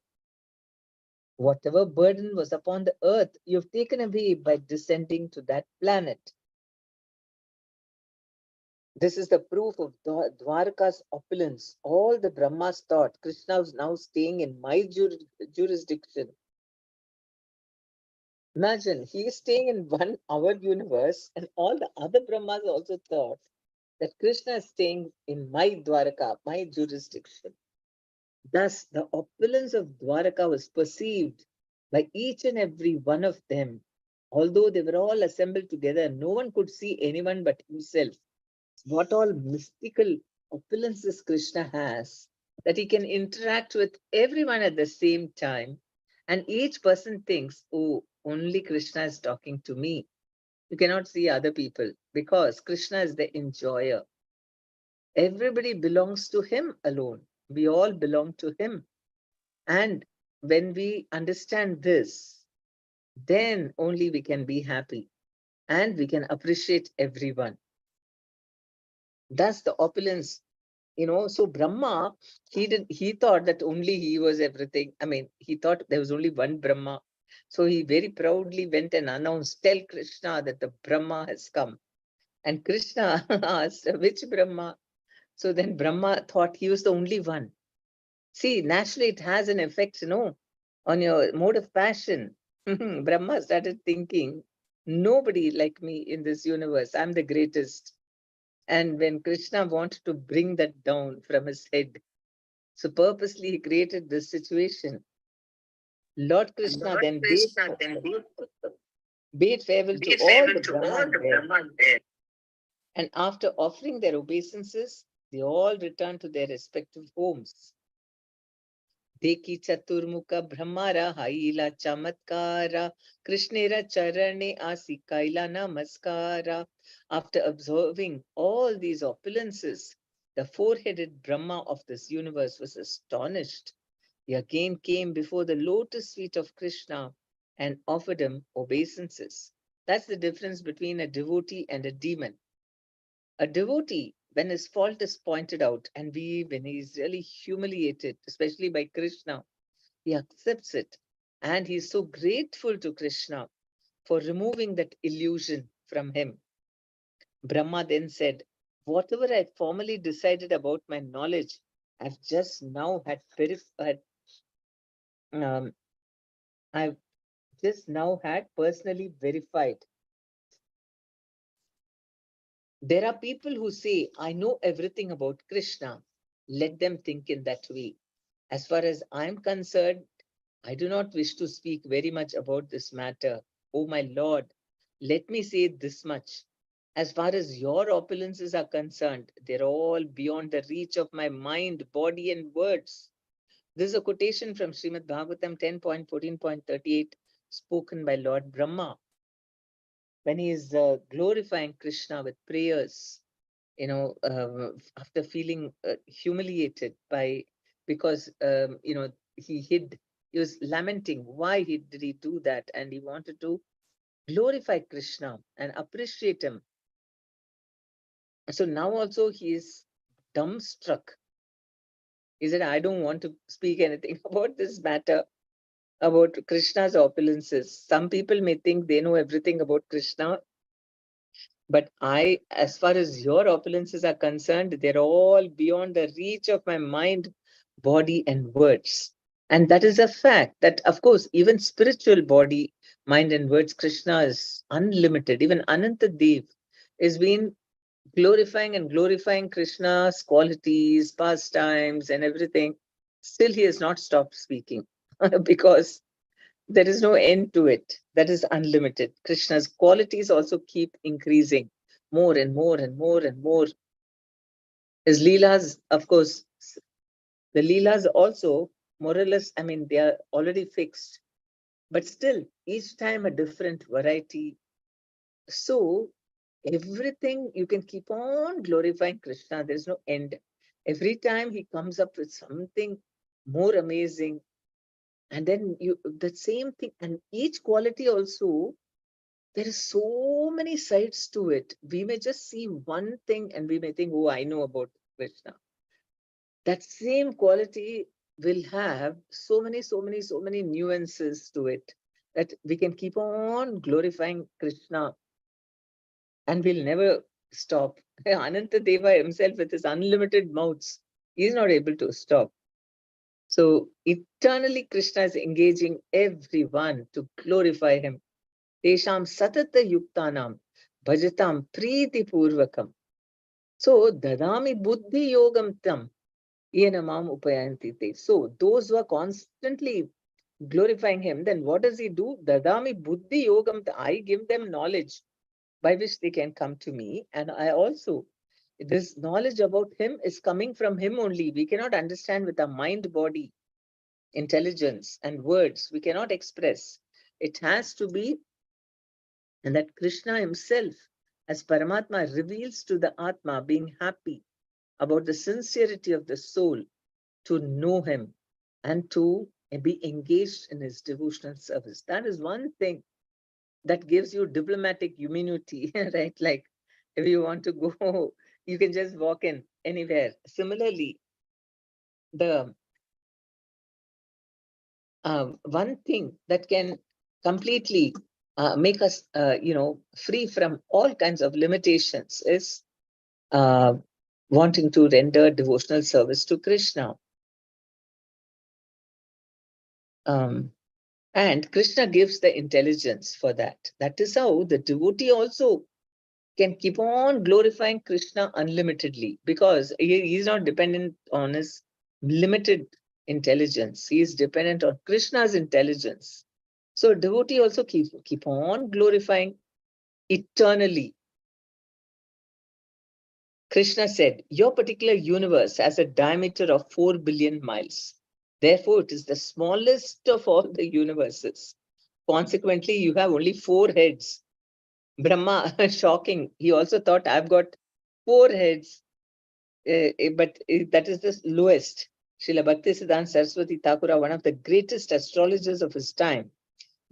A: Whatever burden was upon the earth, you've taken away by descending to that planet." This is the proof of Dwarka's opulence. All the Brahmas thought Krishna was now staying in my jurisdiction. Imagine, he is staying in our universe, and all the other Brahmas also thought that Krishna is staying in my Dwarka, my jurisdiction. Thus, the opulence of Dwarka was perceived by each and every one of them. Although they were all assembled together, no one could see anyone but himself. What all mystical opulences Krishna has, that he can interact with everyone at the same time, and each person thinks, "Oh, only Krishna is talking to me." You cannot see other people because Krishna is the enjoyer. Everybody belongs to him alone. We all belong to him. And when we understand this, then only we can be happy and we can appreciate everyone. Thus the opulence, so Brahma, he thought that only he was everything. I mean, he thought there was only one Brahma. So he very proudly went and announced, "Tell Krishna that the Brahma has come." And Krishna asked, "Which Brahma?" So then Brahma thought he was the only one. See, naturally it has an effect, on your mode of passion. Brahma started thinking, nobody like me in this universe. I'm the greatest. And when Krishna wanted to bring that down from his head, so purposely he created this situation. Lord Krishna then bade farewell to all the Brahmas there. And after offering their obeisances, they all returned to their respective homes. Deki chaturmukha brahmara haila chamatkara Krishnera charane asi kaila namaskara. After observing all these opulences, the four-headed Brahma of this universe was astonished. He again came before the lotus feet of Krishna and offered him obeisances. That's the difference between a devotee and a demon. A devotee, when his fault is pointed out and when he is really humiliated, especially by Krishna, he accepts it. And he is so grateful to Krishna for removing that illusion from him. Brahma then said, whatever I formerly decided about my knowledge, I've just now um, I've just now had personally verified. There are people who say, I know everything about Krishna. Let them think in that way. As far as I'm concerned, I do not wish to speak very much about this matter. Oh my Lord, let me say this much. As far as your opulences are concerned, they're all beyond the reach of my mind, body, and words. This is a quotation from Srimad Bhagavatam 10.14.38, spoken by Lord Brahma when he is glorifying Krishna with prayers, after feeling humiliated because he was lamenting why did he do that, and he wanted to glorify Krishna and appreciate him. So now also he is dumbstruck. He said, I don't want to speak anything about this matter, about Krishna's opulences. Some people may think they know everything about Krishna, but as far as your opulences are concerned, they're all beyond the reach of my mind, body, and words. And that is a fact that, of course, even spiritual body, mind, and words, Krishna is unlimited. Even Anantadev is being glorifying and glorifying Krishna's qualities, pastimes, and everything. Still, he has not stopped speaking because there is no end to it. That is unlimited. Krishna's qualities also keep increasing more and more and more and more. His Leelas, of course, the Leelas also, more or less, I mean, they are already fixed, but still, each time a different variety. So, everything you can keep on glorifying Krishna, there's no end. Every time he comes up with something more amazing, and then the same thing, and each quality also, there is so many sides to it. We may just see one thing and we may think, oh, I know about Krishna. That same quality will have so many nuances to it that we can keep on glorifying Krishna and we'll never stop. Anantadeva himself with his unlimited mouths, he's not able to stop. So eternally Krishna is engaging everyone to glorify him. Tesham satata yuktanam bhajatam priti purvakam. So dadami buddhi yogam tam yenamam upayanti te. So those who are constantly glorifying him, then what does he do? Dadami buddhi yogam tam. I give them knowledge by which they can come to me. And I also, this knowledge about him is coming from him only. We cannot understand with our mind, body, intelligence, and words. We cannot express. It has to be, and that Krishna himself, as Paramatma, reveals to the Atma, being happy about the sincerity of the soul to know him and to be engaged in his devotional service. That is one thing that gives you diplomatic immunity, right? Like if you want to go, you can just walk in anywhere. Similarly, the one thing that can completely make us, free from all kinds of limitations is wanting to render devotional service to Krishna. And Krishna gives the intelligence for that. That is how the devotee also can keep on glorifying Krishna unlimitedly, because he is not dependent on his limited intelligence. He is dependent on Krishna's intelligence. So devotee also keep on glorifying eternally. Krishna said, your particular universe has a diameter of 4 billion miles. Therefore, it is the smallest of all the universes. Consequently, you have only 4 heads. Brahma, shocking. He also thought, I've got 4 heads, but that is the lowest. Srila Bhaktisiddhanta Saraswati Thakura, one of the greatest astrologers of his time,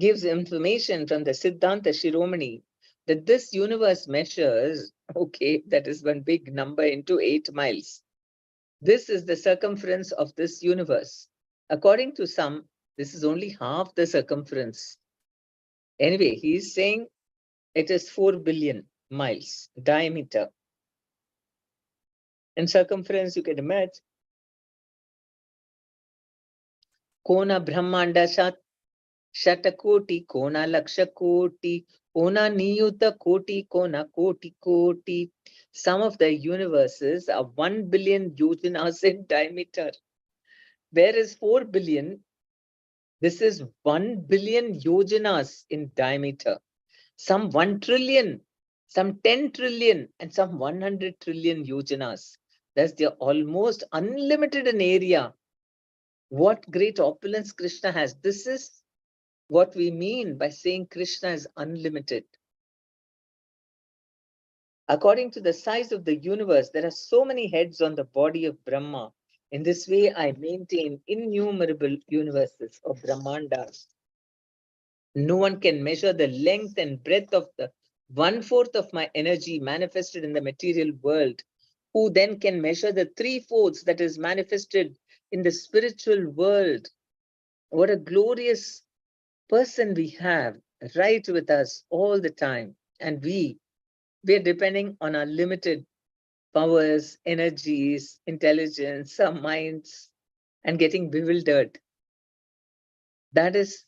A: gives information from the Siddhanta Shiromani that this universe measures, okay, that is one big number into 8 miles. This is the circumference of this universe. According to some, this is only half the circumference. Anyway, he is saying it is 4 billion miles diameter. And circumference, you can imagine. Kona Brahmanda Shatakoti, Kona Lakshakoti, Kona Niyuta Koti, Kona Koti Koti. Some of the universes are 1 billion yojanas in diameter. Whereas 4 billion, this is 1 billion yojanas in diameter. Some 1 trillion, some 10 trillion, and some 100 trillion yojanas. Thus, they're almost unlimited in area. What great opulence Krishna has. This is what we mean by saying Krishna is unlimited. According to the size of the universe, there are so many heads on the body of Brahma. In this way, I maintain innumerable universes of Brahmandas. No one can measure the length and breadth of the 1/4 of my energy manifested in the material world. Who then can measure the 3/4 that is manifested in the spiritual world? What a glorious person we have right with us all the time. And we're depending on our limited powers, energies, intelligence, our minds, and getting bewildered. That is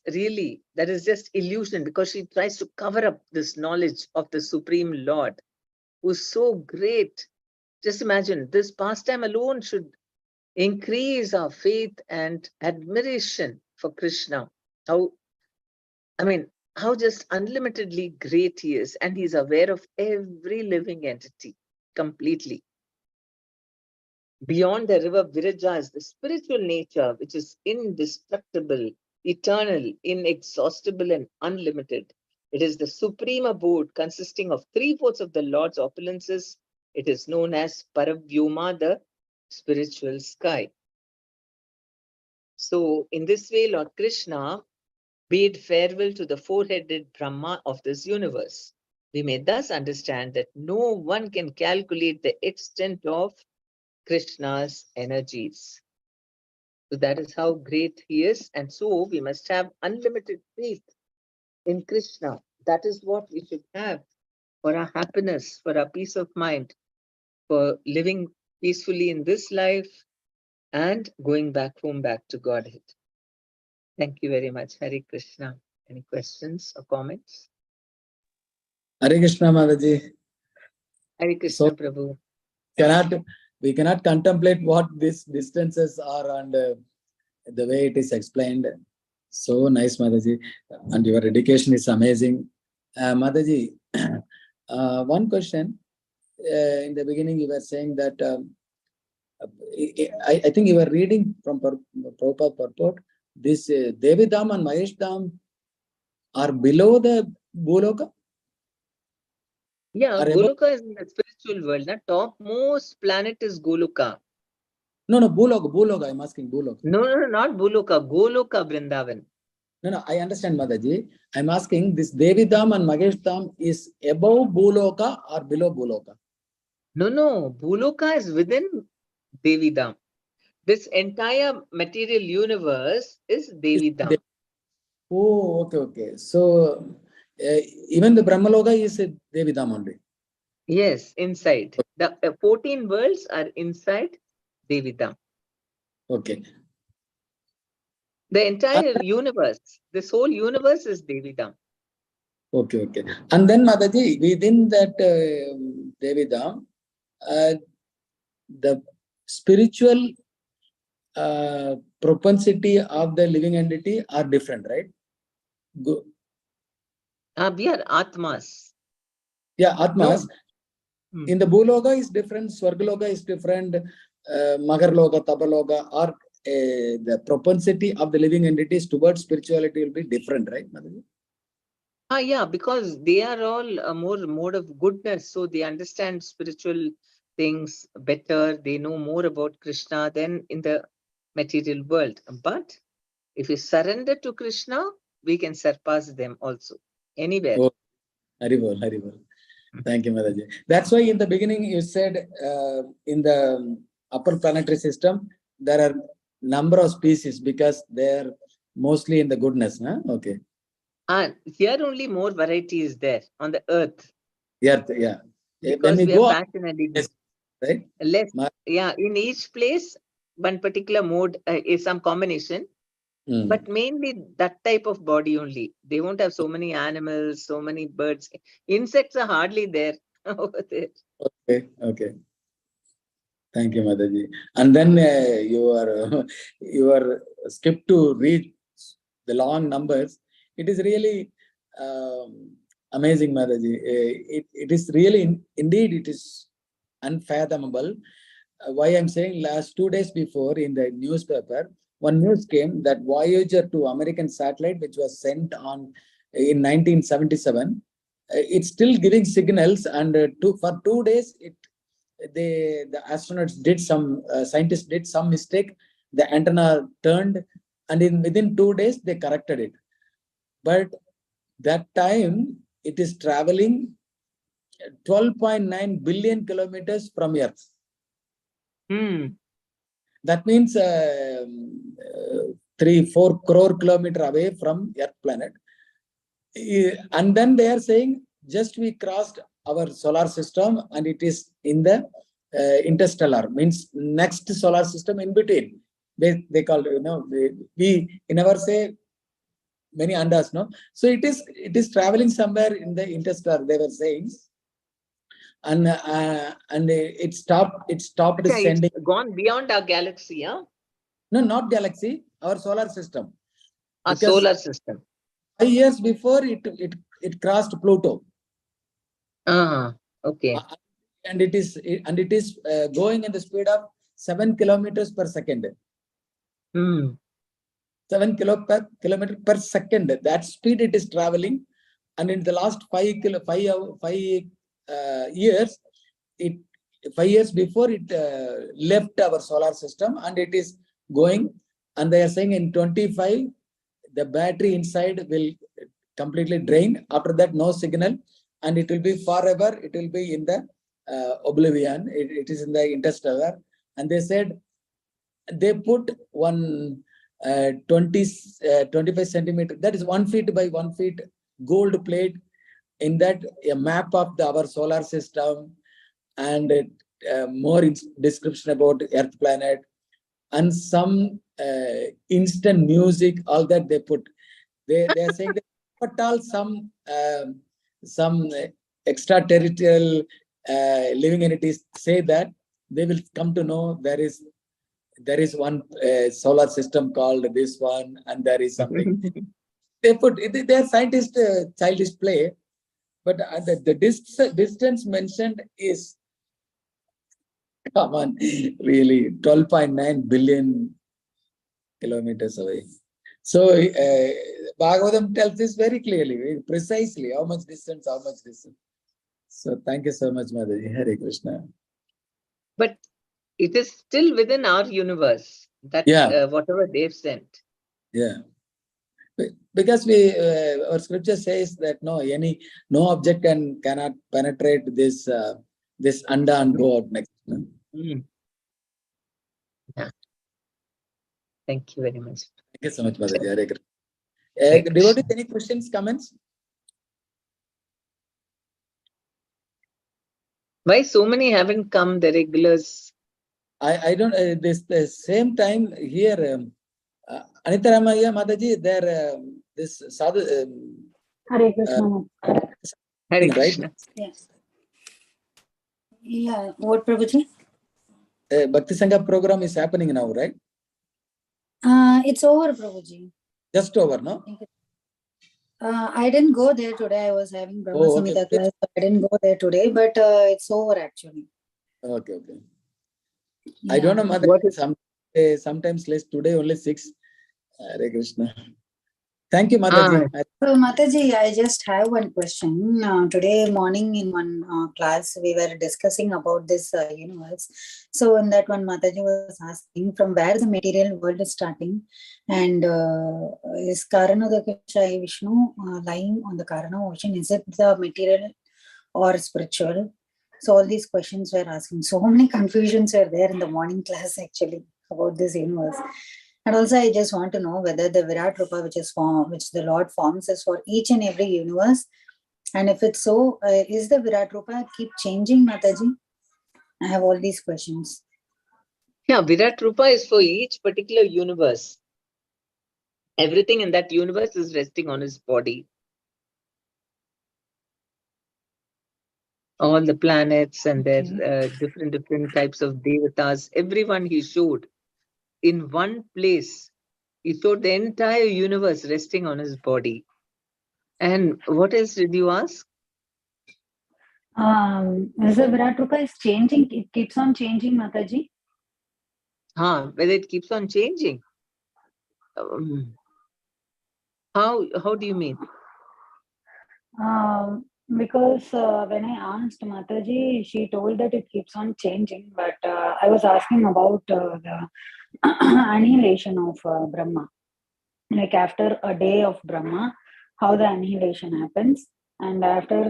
A: just illusion, because she tries to cover up this knowledge of the Supreme Lord, who's so great. Just imagine, this pastime alone should increase our faith and admiration for Krishna. How just unlimitedly great he is, and he's aware of every living entity completely. Beyond the river Viraja is the spiritual nature, which is indestructible, eternal, inexhaustible, and unlimited. It is the supreme abode consisting of 3/4 of the Lord's opulences. It is known as Paravyoma, the spiritual sky. So, in this way, Lord Krishna bade farewell to the 4-headed Brahma of this universe. We may thus understand that no one can calculate the extent of Krishna's energies. So that is how great he is. And so we must have unlimited faith in Krishna. That is what we should have for our happiness, for our peace of mind, for living peacefully in this life and going back home, back to Godhead. Thank you very much. Hare Krishna. Any questions or comments?
B: Hare Krishna, Mataji.
A: Hare Krishna, Prabhu.
B: We cannot contemplate what these distances are and the way it is explained. So nice, Mataji. And your dedication is amazing. Mataji, one question. In the beginning, you were saying that I think you were reading from Prabhupada purport. This Devidam and Maheshdam are below the Bhuloka?
A: Yeah, Goloka is in the spiritual world. The topmost planet is Goloka.
B: No, Bhuloka. I'm asking Bhuloka.
A: No, not Bhuloka. Goloka, Vrindavan.
B: No, I understand, Mataji. I'm asking, this Devidam and Maheshdam is above Bhuloka or below Bhuloka?
A: No. Bhuloka is within Devidam. This entire material universe is Devidam.
B: Oh, okay. So, even the Brahmaloka is Devidam only?
A: Yes, inside. The 14 worlds are inside Devidam.
B: Okay.
A: The entire universe, this whole universe is Devidam.
B: Okay. And then, Mataji, within that Devidam, the spiritual propensity of the living entity are different, right?
A: We are Atmas.
B: Yeah, Atmas. No. In the Bhuloka is different, Swargaloka is different, Magarloka, Tapaloka, or the propensity of the living entities towards spirituality will be different, right, Mataji?
A: Yeah, because they are all a more mode of goodness, so they understand spiritual things better. They know more about Krishna than in the material world. But if we surrender to Krishna, we can surpass them also anywhere.
B: Oh, Haribol, Haribol. Thank you, Mataji. That's why in the beginning you said in the upper planetary system there are number of species because they are mostly in the goodness. Huh? Okay.
A: And here only more variety is there on the earth
B: Earth, yeah. When
A: because
B: we
A: we are
B: go up,
A: fashionably
B: right?
A: less. Yeah, in each place, one particular mode is some combination, but mainly that type of body only. They won't have so many animals, so many birds. Insects are hardly there over there.
B: Okay, okay. Thank you, Mataji. And then you are skipped to read the long numbers. It is really amazing, Mataji. It is really, indeed, it is unfathomable. Why I'm saying last 2 days before in the newspaper, one news came that Voyager 2 American satellite, which was sent on in 1977, it's still giving signals, and for 2 days the astronauts did some scientists did some mistake. The antenna turned, and within 2 days they corrected it. But that time it is traveling 12.9 billion kilometers from Earth. That means 3-4 crore kilometer away from Earth planet. And then they are saying just we crossed our solar system and it is in the interstellar, means next solar system in between. They call, we never say many andas, no. So it is traveling somewhere in the interstellar, they were saying. And it stopped
A: Okay,
B: sending.
A: it's gone beyond our galaxy, huh?
B: No, not galaxy, our solar system.
A: Our
B: Because
A: solar system.
B: 5 years before it crossed Pluto.
A: Okay.
B: And it is going in the speed of 7 kilometers per second. 7 kilometer per second. That speed it is traveling. And in the last 5 years, it 5 years before it left our solar system, and it is going. And they are saying in 25, the battery inside will completely drain. After that, no signal, and it will be forever. It will be in the oblivion. It is in the interstellar. And they said they put one 25 centimeter, that is 1 feet by 1 feet gold plate in that, a map of our solar system, and more description about Earth planet, and some instant music, all that they put. They are saying that but all some extraterrestrial living entities say that they will come to know there is one solar system called this one, and there is something. They put their scientist childish play, but the distance mentioned is, come on, really 12.9 billion kilometers away. So Bhagavatam tells this very clearly, very precisely, how much distance. So thank you so much, Mataji. Hare Krishna.
A: But it is still within our universe that whatever they've sent.
B: Yeah. Because our scripture says that no object cannot penetrate this anda and go out next.
A: Yeah. Thank you very much.
B: Thank you so much, Mataji. Hare Krishna. Devotees, any questions, comments?
A: Why so many haven't come, the regulars?
B: I don't. The same time here, Anita Ramaya Mataji, there this sadhu.
C: Hare Krishna.
A: Hare
B: Right?
A: Krishna.
C: Yes. Yeah. What, Prabhuji?
B: Bhakti Sangha program is happening now, right?
C: It's over, Prabhuji.
B: Just over, no?
C: I didn't go there today. I was having Brahma Samhita class. So I didn't go there today, but it's over actually.
B: Okay. I don't know, Mataji. sometimes less. Today only 6. Hare Krishna. Thank you, Mataji.
C: So, Mataji, I just have one question. Today morning in one class, we were discussing about this universe. So, in that one, Mataji was asking from where the material world is starting, and is Karanodakashai Vishnu lying on the Karana ocean? Is it the material or spiritual? So, all these questions were asking. So many confusions were there in the morning class actually about this universe. And also, I just want to know whether the Virat Rupa, which the Lord forms, is for each and every universe. And if it's so, is the Virat Rupa keep changing, Mataji? I have all these questions.
A: Yeah, Virat Rupa is for each particular universe. Everything in that universe is resting on his body. All the planets and their different types of devatas, everyone he showed in one place. He showed the entire universe resting on his body. And what else did you ask?
C: Is the Virat Rupa is changing? It keeps on changing, Mataji?
A: Whether it keeps on changing. How do you mean?
C: Because when I asked Mataji, she told that it keeps on changing. But I was asking about the annihilation of Brahma. Like after a day of Brahma, how the annihilation happens. And after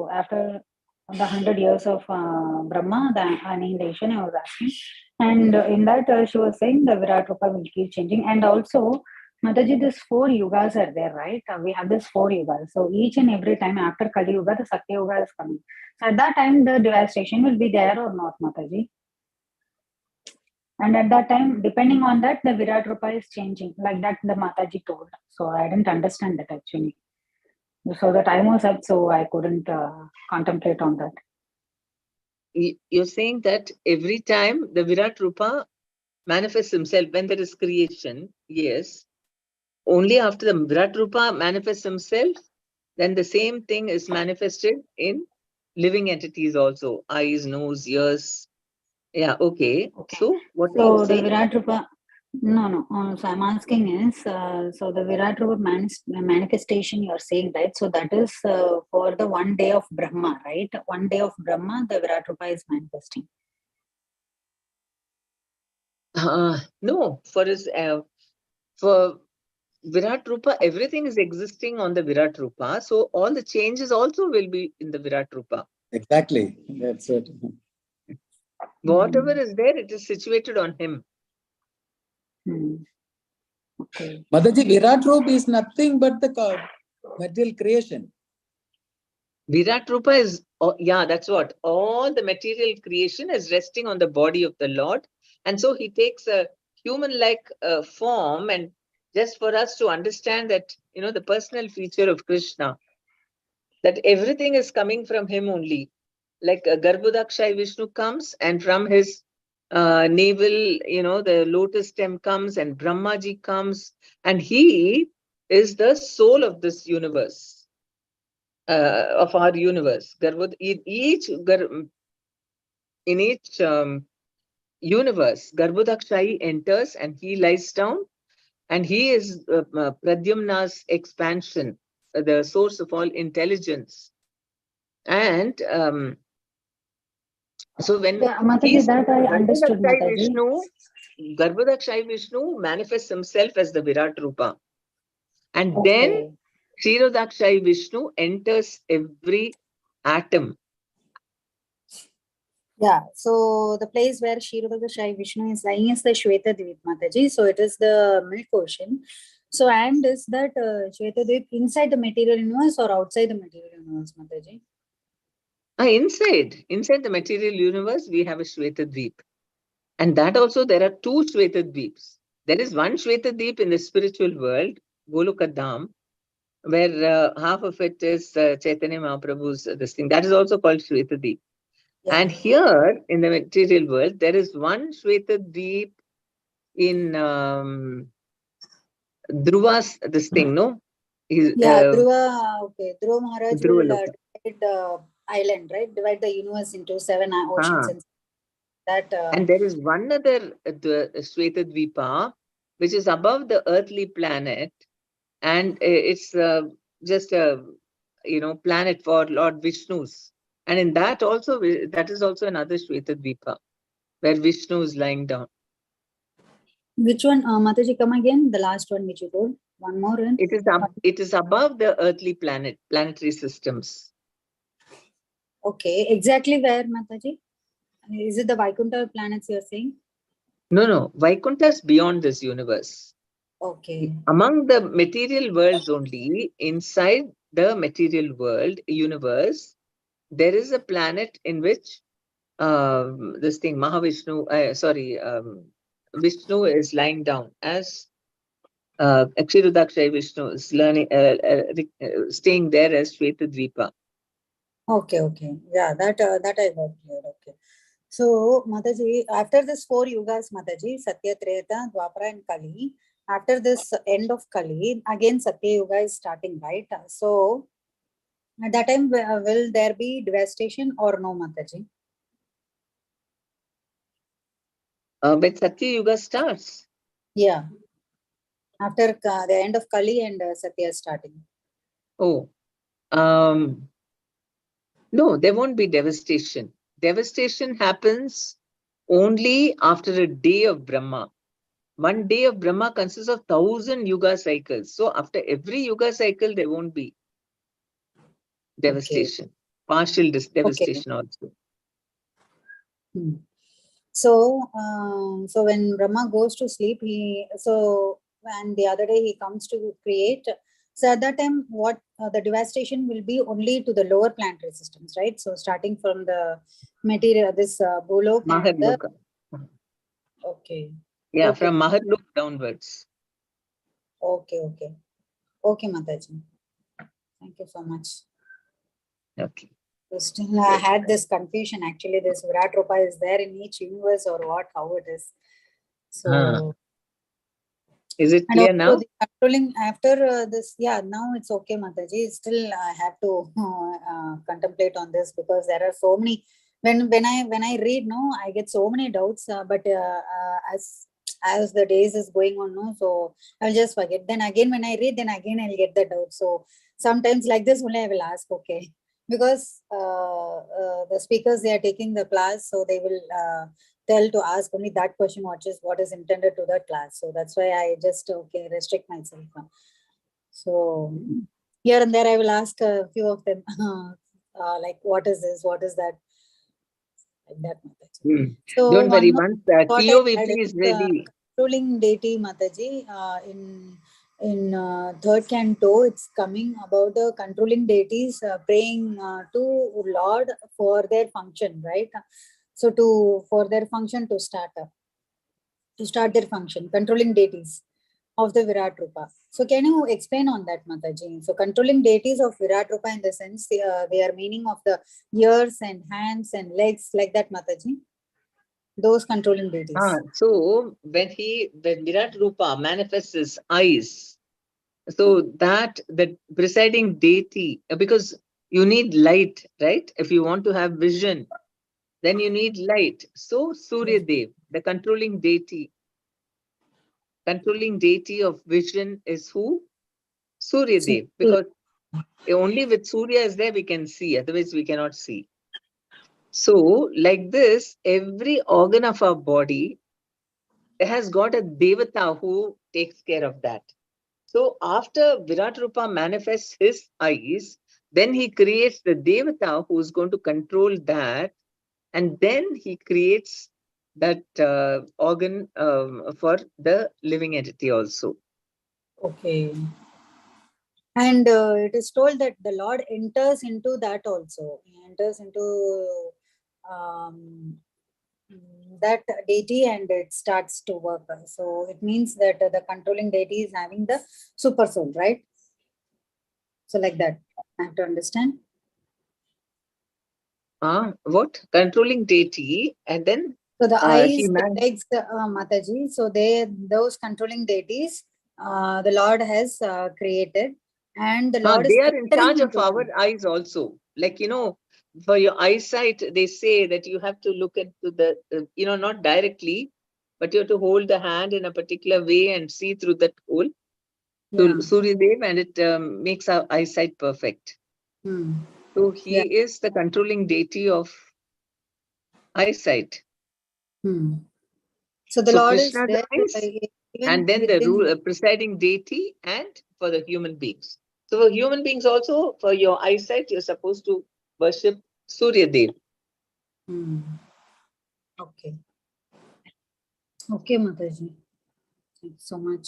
C: after the 100 years of Brahma, the annihilation, I was asking. And in that, she was saying the Virat Rupa will keep changing. And also, Mataji, these 4 yugas are there, right? We have this 4 yugas. So each and every time after Kali Yuga, the Satya Yuga is coming. So at that time, the devastation will be there or not, Mataji? And at that time, depending on that, the Virat Rupa is changing. Like that, the Mataji told. So I didn't understand that actually. So the time was up, so I couldn't contemplate on that.
A: You're saying that every time the Virat Rupa manifests himself when there is creation, yes. Only after the Virat Rupa manifests himself, then the same thing is manifested in living entities also. Eyes, nose, ears. Yeah, okay. So what are you
C: So the
A: saying?
C: Virat Rupa, no. So I'm asking is, so the Virat Rupa manifestation you're saying, right? So that is for the one day of Brahma, right? One day of Brahma, the Virat Rupa is manifesting.
A: No, for Virat Rupa, everything is existing on the Virat Rupa. So all the changes also will be in the Virat Rupa.
B: Exactly. That's it.
A: Whatever is there, it is situated on him.
C: Okay.
B: Mataji, Virat Rupa is nothing but the material creation.
A: Virat Rupa is, that's what. All the material creation is resting on the body of the Lord. And so he takes a human-like form, and just for us to understand that, the personal feature of Krishna, that everything is coming from him only. Like Garbhodakshai Vishnu comes, and from his navel, the lotus stem comes, and Brahmaji comes, and he is the soul of this universe, of our universe. In each universe, Garbhodakshai enters and he lies down, and he is Pradyumna's expansion, the source of all intelligence. And so when
C: Mataji, that I understood, Mataji.
A: Garbhodakshai Vishnu manifests himself as the Virat Rupa. And then Kshirodakshai Vishnu enters every atom.
C: Yeah, so the place where Kshirodakshai Vishnu is lying is the Shvetadvip, Mataji. So it is the milk ocean. So, and is that Shvetadvip inside the material universe or outside the material universe, Mataji?
A: Inside the material universe, we have a Shvetadvip. And that also, there are 2 Shvetadvips. There is one Shvetadvip in the spiritual world, Golokadam, where half of it is Chaitanya Mahaprabhu's this thing. That is also called Shvetadvip. Yeah. And here in the material world, there is one Shvetadvip in Dhruva's this thing, no?
C: Dhruva, okay. Dhruva Maharaj
A: Dhruva
C: will divide the island, right? Divide the universe into 7 oceans. That
A: And there is one other the Shvetadvipa, which is above the earthly planet, and it's just a planet for Lord Vishnu's. And in that also, that is also another Shvetadvipa, where Vishnu is lying down.
C: which one, Mataji, come again? The last one which you told. One more.
A: It is above the earthly planetary systems.
C: Okay, exactly where, Mataji? Is it the Vaikuntha planets you're saying?
A: No. Vaikuntha is beyond this universe.
C: Okay.
A: Among the material worlds only, inside the material world universe, there is a planet in which this thing Mahavishnu, Vishnu is lying down as Akshirudakshay Vishnu is staying there as Shvetadvipa.
C: Okay. Yeah, that I got clear. Okay. So, Mataji, after this 4 yugas, Mataji, Satya, Treta, Dwapara and Kali, after this end of Kali, again Satya Yuga is starting, right? So, at that time, will there be devastation or no, Mataji?
A: When Satya Yuga starts.
C: Yeah. After the end of Kali and Satya starting.
A: Oh. No, there won't be devastation. Devastation happens only after a day of Brahma. One day of Brahma consists of 1,000 yuga cycles. So after every yuga cycle, there won't be devastation.
C: Okay.
A: Partial devastation also.
C: So, so when Brahma goes to sleep, and the other day he comes to create. So at that time, what the devastation will be only to the lower planetary systems, right? So starting from the material, this Golok and the. Okay.
A: Yeah,
C: okay.
A: from Maharlok downwards.
C: Okay, Mataji. Thank you so much.
A: Okay.
C: So still, I had this confusion. Actually, this Virat Rupa is there in each universe or what? How it is? So.
A: Is it
C: And
A: clear
C: also
A: now?
C: the controlling after this, yeah, now it's okay, Mataji. Still, I have to contemplate on this because there are so many. When I read, no, I get so many doubts. But as the days is going on, no, so I'll just forget. Then again, when I read, then again I'll get the doubt. So sometimes like this only I will ask, okay, because the speakers they are taking the class, so they will. Tell to ask only that question what is intended to that class. So that's why I just restrict myself. So here and there I will ask a few of them like what is this, what is that, like that. So
A: don't worry,
C: more,
A: once
C: what I
A: TOVP
C: read
A: is ready.
C: Controlling deity, Mataji, in third canto, it's coming about the controlling deities praying to Lord for their function, right? So for their function to start their function, controlling deities of the Virat Rupa. So can you explain on that, Mataji? So controlling deities of Virat Rupa in the sense they are meaning of the ears and hands and legs like that, Mataji. Those controlling deities.
A: So when Virat Rupa manifests his eyes, so that the presiding deity, because you need light, right? If you want to have vision, then you need light. So Surya Dev, the controlling deity of vision is who? Surya Dev, because only with Surya is there we can see, otherwise we cannot see. So like this, every organ of our body has got a Devata who takes care of that. So after Virat Rupa manifests his eyes, then he creates the Devata who is going to control that, and then he creates that organ for the living entity also.
C: Okay. And it is told that the Lord enters into that also. He enters into that deity and it starts to work. So it means that the controlling deity is having the super soul, right? So like that, I have to understand.
A: What? Controlling deity, and then
C: so the eyes, the legs, Mataji. So those controlling deities, the Lord has created, and the Lord is
A: they are in
C: entering
A: charge of
C: into
A: our
C: them.
A: eyes also. Like for your eyesight, they say that you have to look into the, not directly, but you have to hold the hand in a particular way and see through that hole to Surya Dev, and it makes our eyesight perfect. So he is the controlling deity of eyesight.
C: So the
A: So
C: Lord
A: Krishna
C: is there,
A: eyes,
C: even
A: and then the
C: within.
A: presiding deity, and for the human beings. So for human beings also, for your eyesight, you're supposed to worship Surya Dev.
C: Okay. Okay, Mataji. Thanks so much.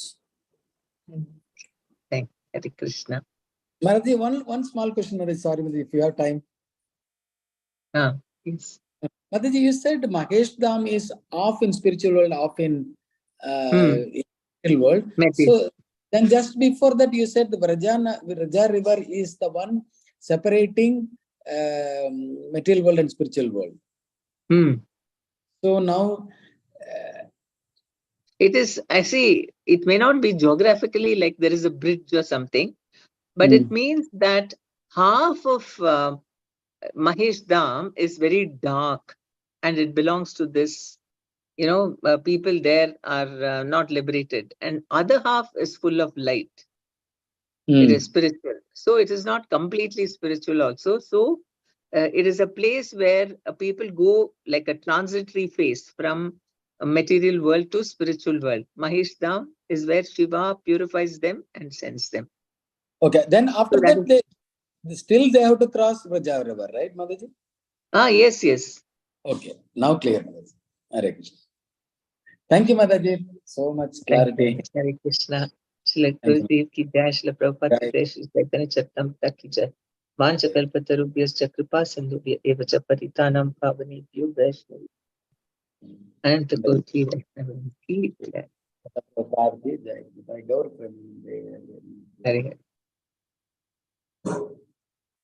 A: Thank you, Hare Krishna.
B: Mataji, one small question, Mataji. Sorry, Mataji, if you have time.
A: Yes.
B: Mataji, you said Mahesh Dham is off in spiritual world, off in material world.
A: Maybe.
B: So then just before that, you said the Vraja river is the one separating material world and spiritual world. So now
A: it is, I see, it may not be geographically like there is a bridge or something, but it means that half of Mahesh Dham is very dark, and it belongs to this, people there are not liberated, and other half is full of light. It is spiritual. So it is not completely spiritual also. So it is a place where people go like a transitory phase from a material world to spiritual world. Mahesh Dham is where Shiva purifies them and sends them.
B: Okay, then after
A: So
B: that, still they have to cross Vraja river, right, Mataji?
A: Yes, yes.
B: Okay, now clear, Mataji. Hare Krishna. Thank you, Mataji. So much clarity.
A: Hare Krishna. Shri Gurudev ki jai, Shri Prabhupada ki jai, Shri Chaitanya Charitamrita ki jai. Vanchakalpatarubhyascha kripa sindhubhya eva cha patitanam pavanebhyo vaishnavi. Ananta Koti Vaishnavi ki jai.
B: Prabhupada ki jai. By Gaur Prabhu.
A: Hare Hare.